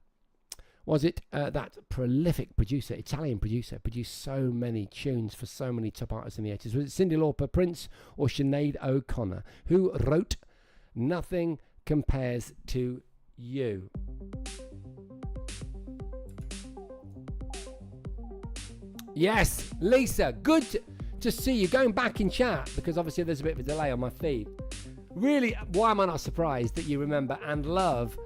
Was it that prolific producer, Italian producer, produced so many tunes for so many top artists in the 80s? Was it Cyndi Lauper, Prince, or Sinead O'Connor? Who wrote Nothing Compares to You? Yes, Lisa, good to see you. Going back in chat, because obviously there's a bit of a delay on my feed. Really, why am I not surprised that you remember and love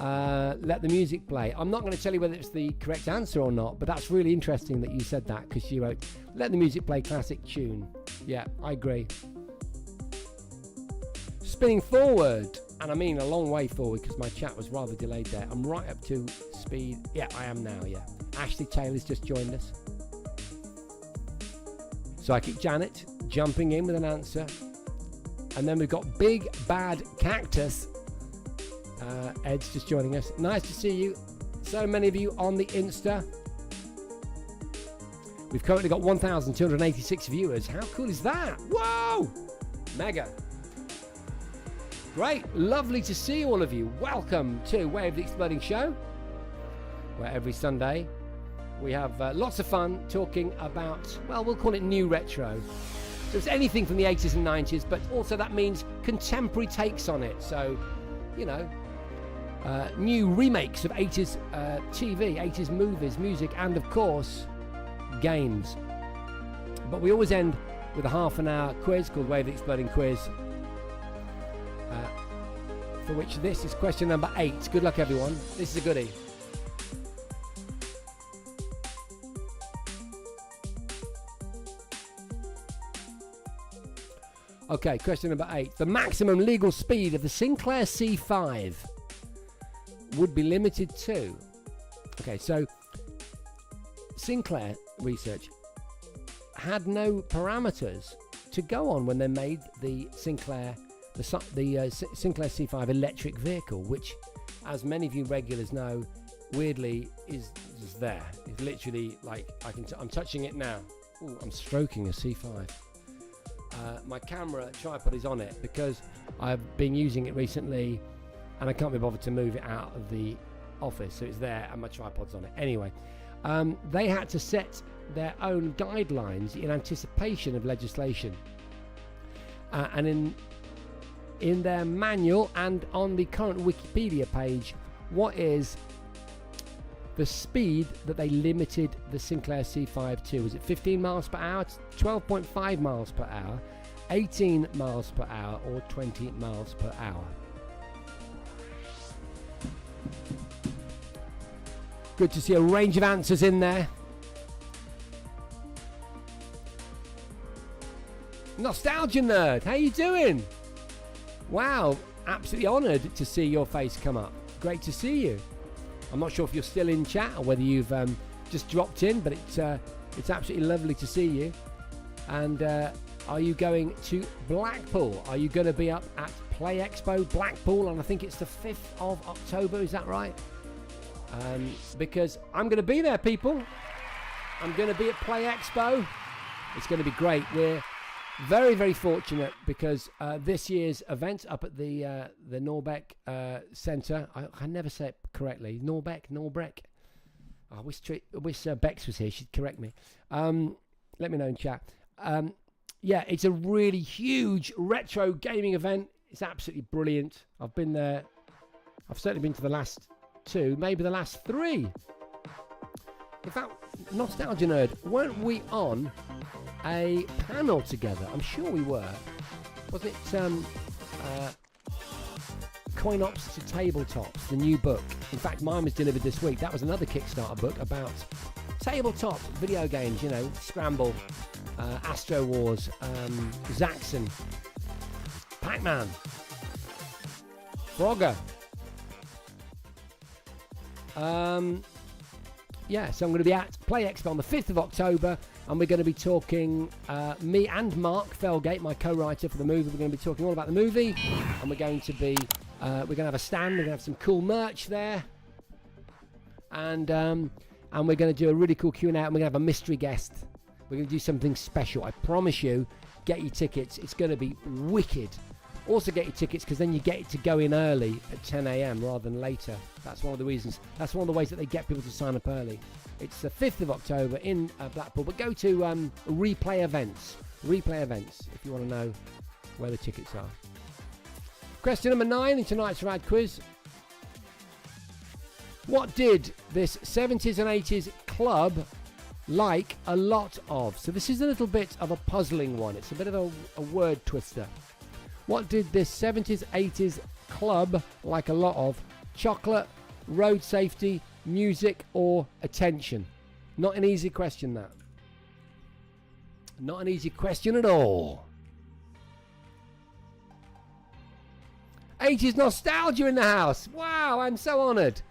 Let the Music Play? I'm not going to tell you whether it's the correct answer or not, but that's really interesting that you said that, because you wrote Let the Music Play, classic tune. Yeah, I agree. Spinning forward, and I mean a long way forward because my chat was rather delayed there. I'm right up to speed. Yeah, I am now, yeah. Ashley Taylor's just joined us. Psychic Janet jumping in with an answer. And then we've got Big Bad Cactus. Ed's just joining us. Nice to see you. So many of you on the Insta. We've currently got 1,286 viewers. How cool is that? Whoa! Mega. Great. Lovely to see all of you. Welcome to Way of the Exploding Show, where every Sunday we have lots of fun talking about, well, we'll call it new retro. So it's anything from the 80s and 90s, but also that means contemporary takes on it. So, you know, new remakes of 80s TV, 80s movies, music, and of course, games. But we always end with a half-an-hour quiz called Way of the Exploding Quiz, for which this is question number 8. Good luck, everyone. This is a goodie. Okay, question number 8. The maximum legal speed of the Sinclair C5 would be limited to... Okay, so Sinclair research had no parameters to go on when they made the Sinclair Sinclair C5 electric vehicle, which, as many of you regulars know, weirdly is there. It's literally like I'm touching it now. Ooh, I'm stroking a C5. My camera tripod is on it because I've been using it recently and I can't be bothered to move it out of the office, so it's there and my tripod's on it. Anyway, they had to set their own guidelines in anticipation of legislation, and in their manual and on the current Wikipedia page, what is the speed that they limited the Sinclair C5 to? Was it 15 miles per hour, 12.5 miles per hour, 18 miles per hour, or 20 miles per hour? Good to see a range of answers in there. Nostalgia Nerd, how you doing? Wow, absolutely honoured to see your face come up. Great to see you. I'm not sure if you're still in chat or whether you've just dropped in, but it's absolutely lovely to see you. And are you going to Blackpool? Are you going to be up at Play Expo Blackpool? And I think it's the 5th of October, is that right? Because I'm going to be there, people. I'm going to be at Play Expo. It's going to be great. We're very, very fortunate because this year's event up at the Norbeck Centre, I never say it correctly, Norbeck. I wish Bex was here, she'd correct me. Let me know in chat. Yeah, it's a really huge retro gaming event. It's absolutely brilliant. I've been there. I've certainly been to the last 2, maybe the last 3. In fact, Nostalgia Nerd, weren't we on a panel together? I'm sure we were. Was it Coin Ops to Tabletops, the new book? In fact, mine was delivered this week. That was another Kickstarter book about tabletop video games, you know, Scramble, Astro Wars, Zaxxon, Pac-Man, Frogger. Yeah, so I'm going to be at Play Expo on the 5th of October, and we're going to be talking, me and Mark Felgate, my co-writer for the movie, we're going to be talking all about the movie, and we're going to be, we're going to have a stand, we're going to have some cool merch there, and we're going to do a really cool Q&A, and we're going to have a mystery guest. We're going to do something special. I promise you, get your tickets. It's going to be wicked. Also get your tickets because then you get to go in early at 10 a.m. rather than later. That's one of the reasons. That's one of the ways that they get people to sign up early. It's the 5th of October in Blackpool. But go to Replay Events. Replay Events if you want to know where the tickets are. Question number 9 in tonight's Rad Quiz. What did this 70s and 80s club like a lot of? So this is a little bit of a puzzling one. It's a bit of a word twister. What did this 70s, 80s club like a lot of? Chocolate, road safety, music, or attention? Not an easy question, that. Not an easy question at all. 80s nostalgia in the house. Wow, I'm so honoured.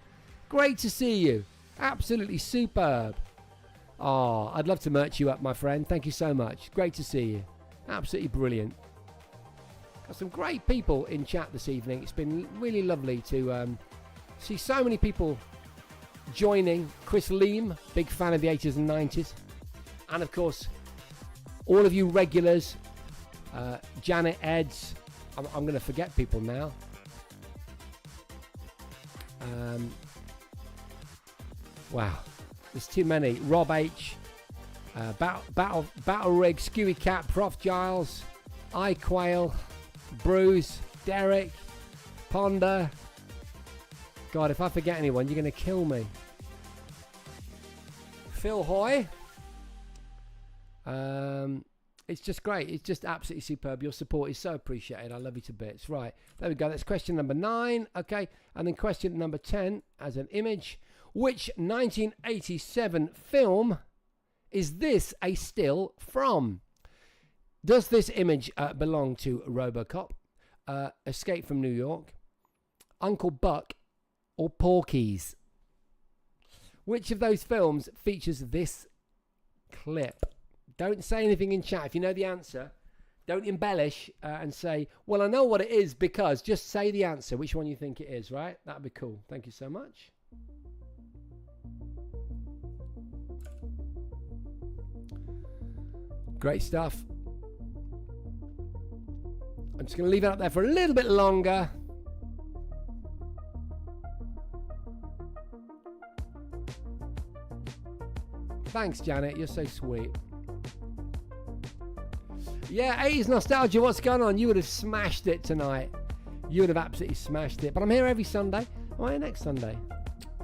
Great to see you. Absolutely superb. Oh, I'd love to merch you up, my friend. Thank you so much. Great to see you. Absolutely brilliant. Got some great people in chat this evening. It's been really lovely to see so many people joining. Chris Leam, big fan of the 80s and 90s. And of course, all of you regulars. Janet Eds. I'm going to forget people now. Wow. There's too many. Rob H. Battle Rig, Skewy Cat, Prof Giles, iQuail, Bruce, Derek, Ponder. God, if I forget anyone, you're going to kill me. Phil Hoy. It's just great. It's just absolutely superb. Your support is so appreciated. I love you to bits. Right, there we go. That's question number 9. Okay, and then question number 10 as an image. Which 1987 film is this a still from? Does this image belong to RoboCop, Escape from New York, Uncle Buck, or Porky's? Which of those films features this clip? Don't say anything in chat. If you know the answer, don't embellish and say, well, I know what it is because. Just say the answer, which one you think it is, right? That'd be cool. Thank you so much. Great stuff. I'm just going to leave it up there for a little bit longer. Thanks, Janet. You're so sweet. Yeah, 80s nostalgia. What's going on? You would have smashed it tonight. You would have absolutely smashed it. But I'm here every Sunday. Am I here next Sunday?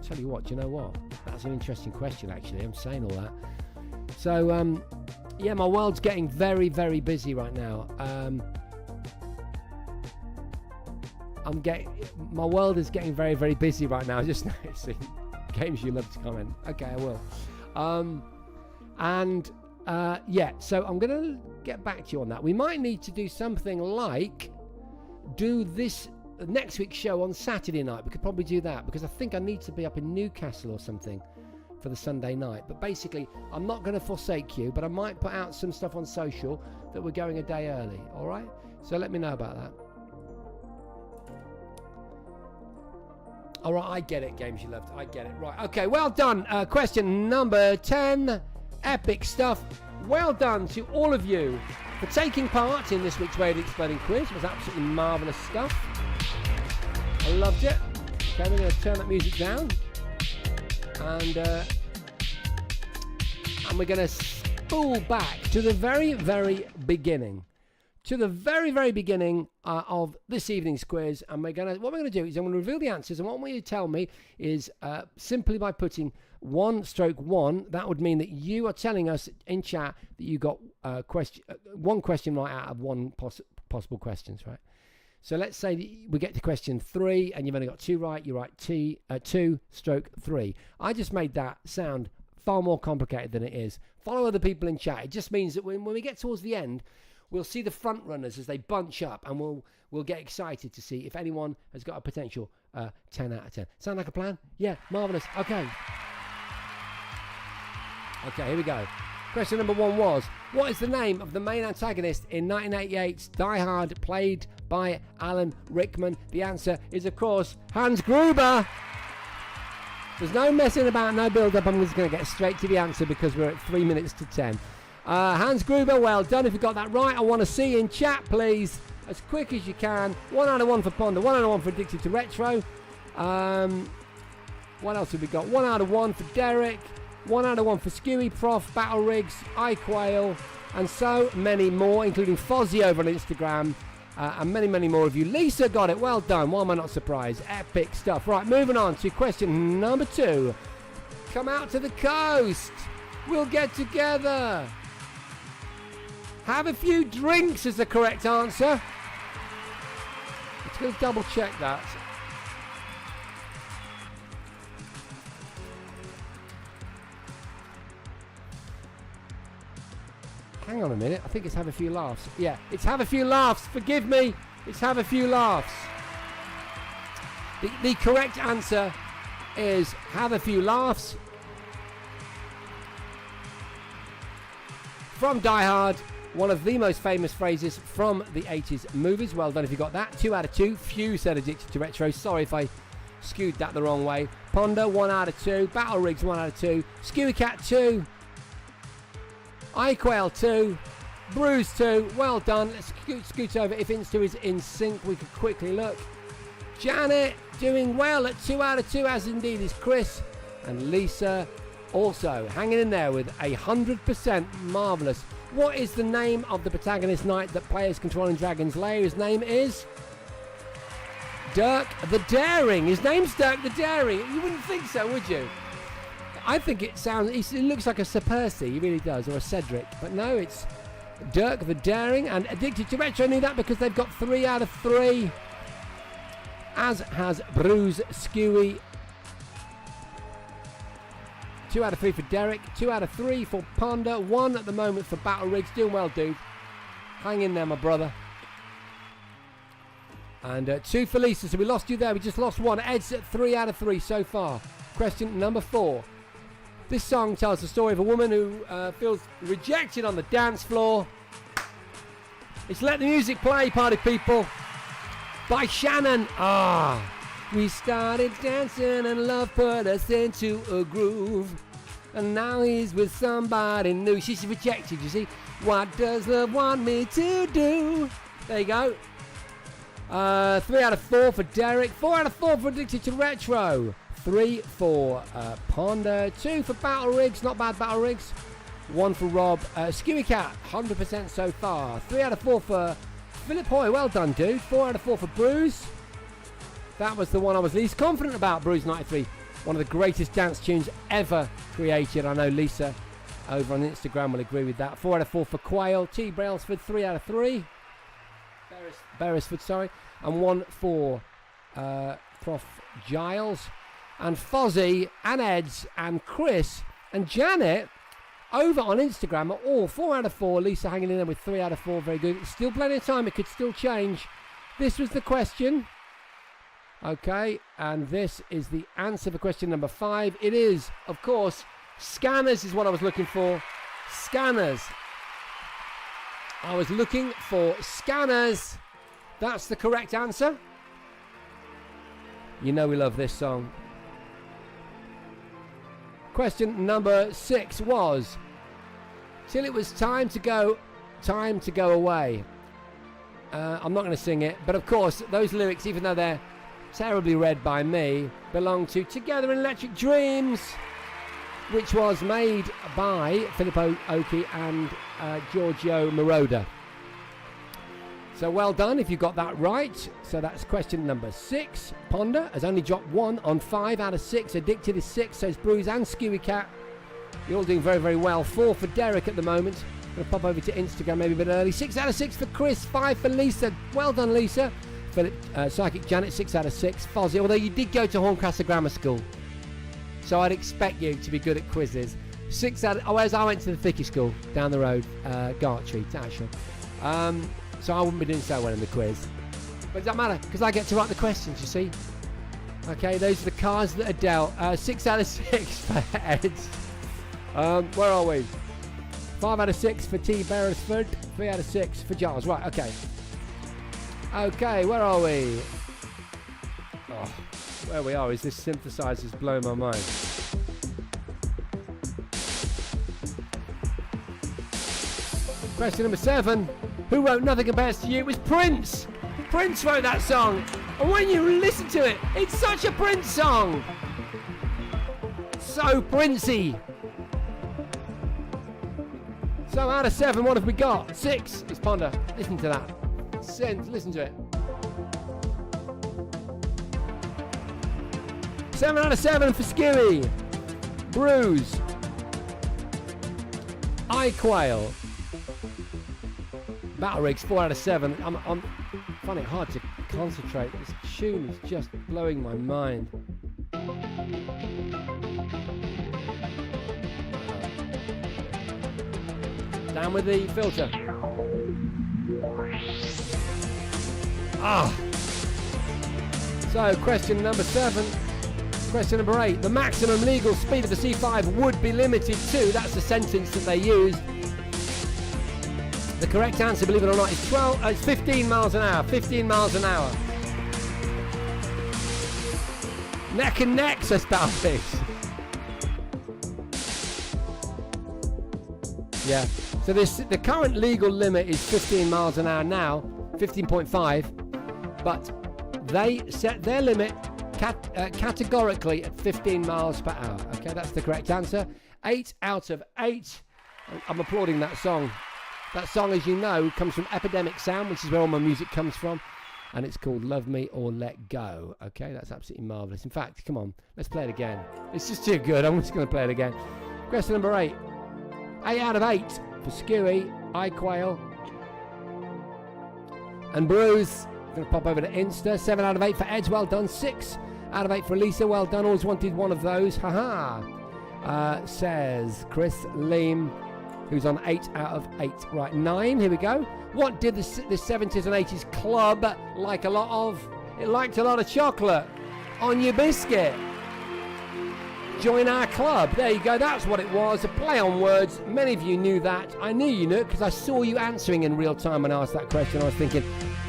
Tell you what, do you know what? That's an interesting question, actually. I'm saying all that. So, yeah, my world's getting very, very busy right now. My world is getting very, very busy right now. I'm just noticing. games you love to comment. Okay, I will. So I'm going to get back to you on that. We might need to do something like do this next week's show on Saturday night. We could probably do that because I think I need to be up in Newcastle or something for the Sunday night. But basically, I'm not going to forsake you, but I might put out some stuff on social that we're going a day early. All right? So let me know about that. All right, I get it, games you loved. I get it. Right, okay, well done. Question number 10. Epic stuff. Well done to all of you for taking part in this week's Radio Exploding Quiz. It was absolutely marvellous stuff. I loved it. Okay, we're going to turn that music down. And we're going to spool back to the very, very beginning. To the very, very beginning of this evening's quiz, and what we're going to do is I'm going to reveal the answers, and what I want you to tell me is simply by putting 1/1, that would mean that you are telling us in chat that you got one question right out of one possible questions, right? So let's say that we get to question 3, and you've only got 2 right. You write 2/3. I just made that sound far more complicated than it is. Follow other people in chat. It just means that when we get towards the end, we'll see the front runners as they bunch up, and we'll get excited to see if anyone has got a potential 10 out of 10. Sound like a plan? Yeah, marvellous. Okay, here we go. Question number 1 was, what is the name of the main antagonist in 1988's Die Hard, played by Alan Rickman? The answer is, of course, Hans Gruber. There's no messing about, no build-up. I'm just going to get straight to the answer because we're at 3 minutes to 10. Hans Gruber, well done. If you got that right, I want to see in chat, please, as quick as you can. 1 out of 1 for Ponder, 1 out of 1 for Addicted to Retro. What else have we got? 1 out of 1 for Derek. 1 out of 1 for Skewy, Prof, Battle Rigs, iQuail, and so many more, including Fozzie over on Instagram, and many, many more of you. Lisa got it. Well done. Why am I not surprised? Epic stuff. Right, moving on to question number 2. Come out to the coast. We'll get together. Have a few drinks is the correct answer. Let's go double check that. Hang on a minute. I think it's have a few laughs. Yeah, it's have a few laughs. Forgive me. It's have a few laughs. The correct answer is have a few laughs. From Die Hard, one of the most famous phrases from the 80s movies. Well done if you got that. 2 out of 2. Few said Addicted to Retro. Sorry if I skewed that the wrong way. Ponder, 1 out of 2. Battle Rigs, 1 out of 2. Skewy Cat, 2. iQuail, 2. Bruise, 2. Well done. Let's scoot over. If Insta is in sync, we could quickly look. Janet doing well at 2 out of 2, as indeed is Chris. And Lisa also hanging in there with 100%. Marvellous. What is the name of the protagonist knight that players control in Dragon's Lair? His name is Dirk the Daring. His name's Dirk the Daring. You wouldn't think so, would you? I think it looks like a Sir Percy, he really does, or a Cedric. But no, it's Dirk the Daring. And Addicted to Retro knew that because they've got 3 out of 3. As has Bruce Skewy. 2 out of 3 for Derek. 2 out of 3 for Ponder. 1 at the moment for Battle Rigs. Doing well, dude. Hang in there, my brother. And 2 for Lisa. So we lost you there. We just lost 1. Ed's at 3 out of 3 so far. Question number 4. This song tells the story of a woman who feels rejected on the dance floor. It's Let the Music Play, party people, by Shannon. We started dancing and love put us into a groove. And now he's with somebody new. She's rejected, you see. What does love want me to do? There you go. 3 out of 4 for Derek. 4 out of 4 for Addicted to Retro. 3 for Ponder. 2 for Battle Rigs. Not bad, Battle Rigs. 1 for Rob. Skewy Cat, 100% so far. 3 out of 4 for Philip Hoy. Well done, dude. 4 out of 4 for Bruce. That was the one I was least confident about, Bruce 93. One of the greatest dance tunes ever created. I know Lisa over on Instagram will agree with that. 4 out of 4 for Quail. T. Brailsford, 3 out of 3. Beresford, sorry. And 1 for Prof. Giles. and Fozzie and Eds and Chris and Janet over on Instagram are all 4 out of 4. Lisa hanging in there with 3 out of 4. Very good. Still plenty of time. It could still change. This was the question. Okay, and this is the answer for question number 5. It is, of course, Scanners is what I was looking for. Scanners. I was looking for Scanners. That's the correct answer. You know we love this song. Question number 6 was, till it was time to go away. I'm not going to sing it, but of course those lyrics, even though they're terribly read by me, belong to Together in Electric Dreams, which was made by Filippo Oki and Giorgio Moroder. So well done if you got that right. So that's question number 6. Ponder has only dropped 1 on 5 out of 6. Addicted is 6, says Bruce and Skewy Cat. You're all doing very, very well. 4 for Derek at the moment. Going to pop over to Instagram maybe a bit early. 6 out of 6 for Chris. 5 for Lisa. Well done, Lisa. Philip, Psychic Janet, 6 out of 6. Fozzie, although you did go to Horncastle Grammar School, so I'd expect you to be good at quizzes. 6 out of... whereas I went to the Thicky School down the road, Gartree, actually. So I wouldn't be doing so well in the quiz. But it doesn't matter, because I get to write the questions, you see. Okay, those are the cards that are dealt. 6 out of 6 for Eds. Where are we? 5 out of 6 for T. Beresford. 3 out of 6 for Giles. Right, okay. Okay, where are we? Oh, where we are is this synthesizer's blowing my mind. Question number 7. Who wrote Nothing Compares to You? It was Prince. Prince wrote that song. And when you listen to it, it's such a Prince song. So Princey. So out of 7, what have we got? 6 is Ponder. Listen to that. Listen to it. 7 out of 7 for Skewy. Bruise. Quail. Battle Rigs, 4 out of 7. I'm finding it hard to concentrate. This tune is just blowing my mind. Down with the filter. So, question number 7. Question number 8. The maximum legal speed of the C5 would be limited to... That's the sentence that they used. The correct answer, believe it or not, is 15 miles an hour. 15 miles an hour. Neck and neck, says Balfix. Yeah. So the current legal limit is 15 miles an hour now, 15.5, but they set their limit categorically at 15 miles per hour. Okay, that's the correct answer. 8 out of 8. I'm applauding that song. That song, as you know, comes from Epidemic Sound, which is where all my music comes from, and it's called Love Me or Let Go. Okay, that's absolutely marvellous. In fact, come on, let's play it again. It's just too good. I'm just going to play it again. Question number 8. 8 out of 8 for Skewy, Quail, and Bruce. Going to pop over to Insta. 7 out of 8 for Eds. Well done. 6 out of 8 for Lisa. Well done. Always wanted one of those. Haha. Says Chris Leam, who's on 8 out of 8. Right, 9. Here we go. What did the 70s and 80s club like a lot of? It liked a lot of chocolate on your biscuit. Join our club. There you go. That's what it was. A play on words. Many of you knew that. I knew you knew it because I saw you answering in real time when I asked that question. I was thinking,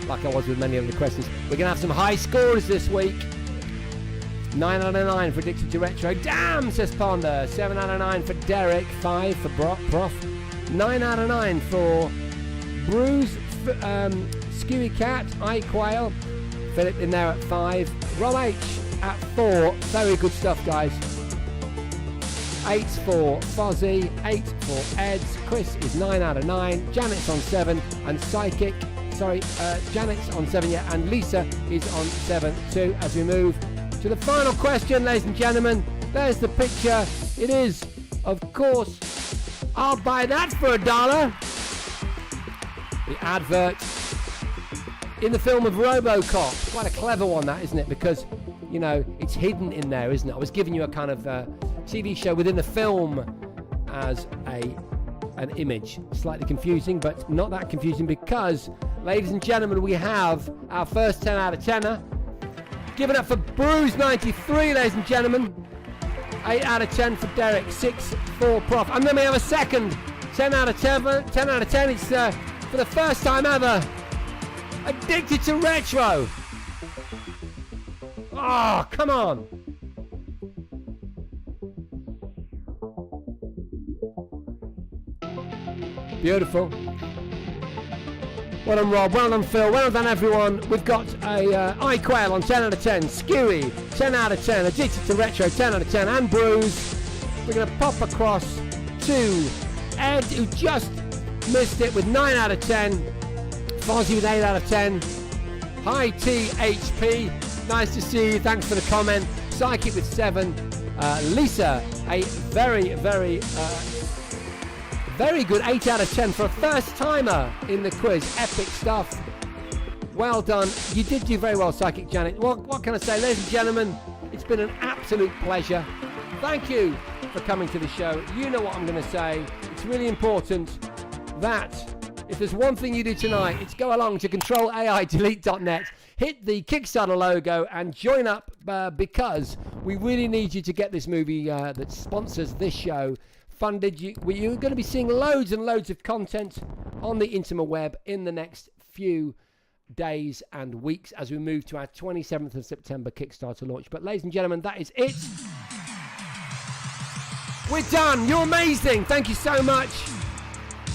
like I was with many of the questions, we're going to have some high scores this week. 9 out of 9 for Addicted to Retro. Damn, says Ponder. 7 out of 9 for Derek. 5 for Prof. 9 out of 9 for Bruce, Skewy Cat, Quail. Philip in there at 5. Rob H at 4. Very good stuff, guys. 8 for Fozzie, 8 for Eds. Chris is 9 out of 9. Janet's on 7, and Janet's on 7, yeah, and Lisa is on 7 too. As we move to the final question, ladies and gentlemen, there's the picture. It is, of course, I'll buy that for $1. The advert in the film of RoboCop. Quite a clever one, that, isn't it? Because, you know, it's hidden in there, isn't it? I was giving you a kind of TV show within the film as an image. Slightly confusing, but not that confusing, because, ladies and gentlemen, we have our first 10 out of 10er. Give it up for Bruce 93, ladies and gentlemen. 8 out of 10 for Derek, 6 for Prof. And then we have a second 10 out of 10. 10 out of 10. It's for the first time ever. Addicted to Retro. Oh, come on. Beautiful. Well done, Rob. Well done, Phil. Well done, everyone. We've got a iQuail on 10 out of 10. Skewy, 10 out of 10. Addicted to Retro, 10 out of 10. And Bruce. We're going to pop across to Ed, who just missed it, with 9 out of 10. Fozzie with 8 out of 10. Hi, THP. Nice to see you. Thanks for the comment. Psychic with 7. Lisa, a very, very... very good 8 out of 10 for a first timer in the quiz. Epic stuff. Well done. You did do very well, Psychic Janet. What can I say? Ladies and gentlemen, it's been an absolute pleasure. Thank you for coming to the show. You know what I'm going to say. It's really important that if there's one thing you do tonight, it's go along to controlaidelete.net, hit the Kickstarter logo and join up because we really need you to get this movie that sponsors this show funded. You're going to be seeing loads and loads of content on the interweb in the next few days and weeks as we move to our 27th of September Kickstarter launch. But ladies and gentlemen, that is it. We're done. You're amazing. Thank you so much.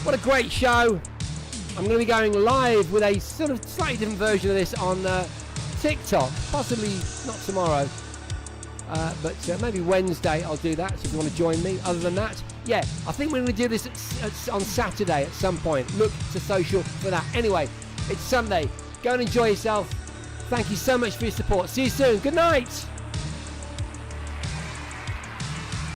What a great show. I'm going to be going live with a sort of slightly different version of this on TikTok. Possibly not tomorrow. But maybe Wednesday I'll do that, so if you want to join me. Other than that, yeah, I think we're going to do this on Saturday at some point. Look to social for that. Anyway, it's Sunday. Go and enjoy yourself. Thank you so much for your support. See you soon. Good night.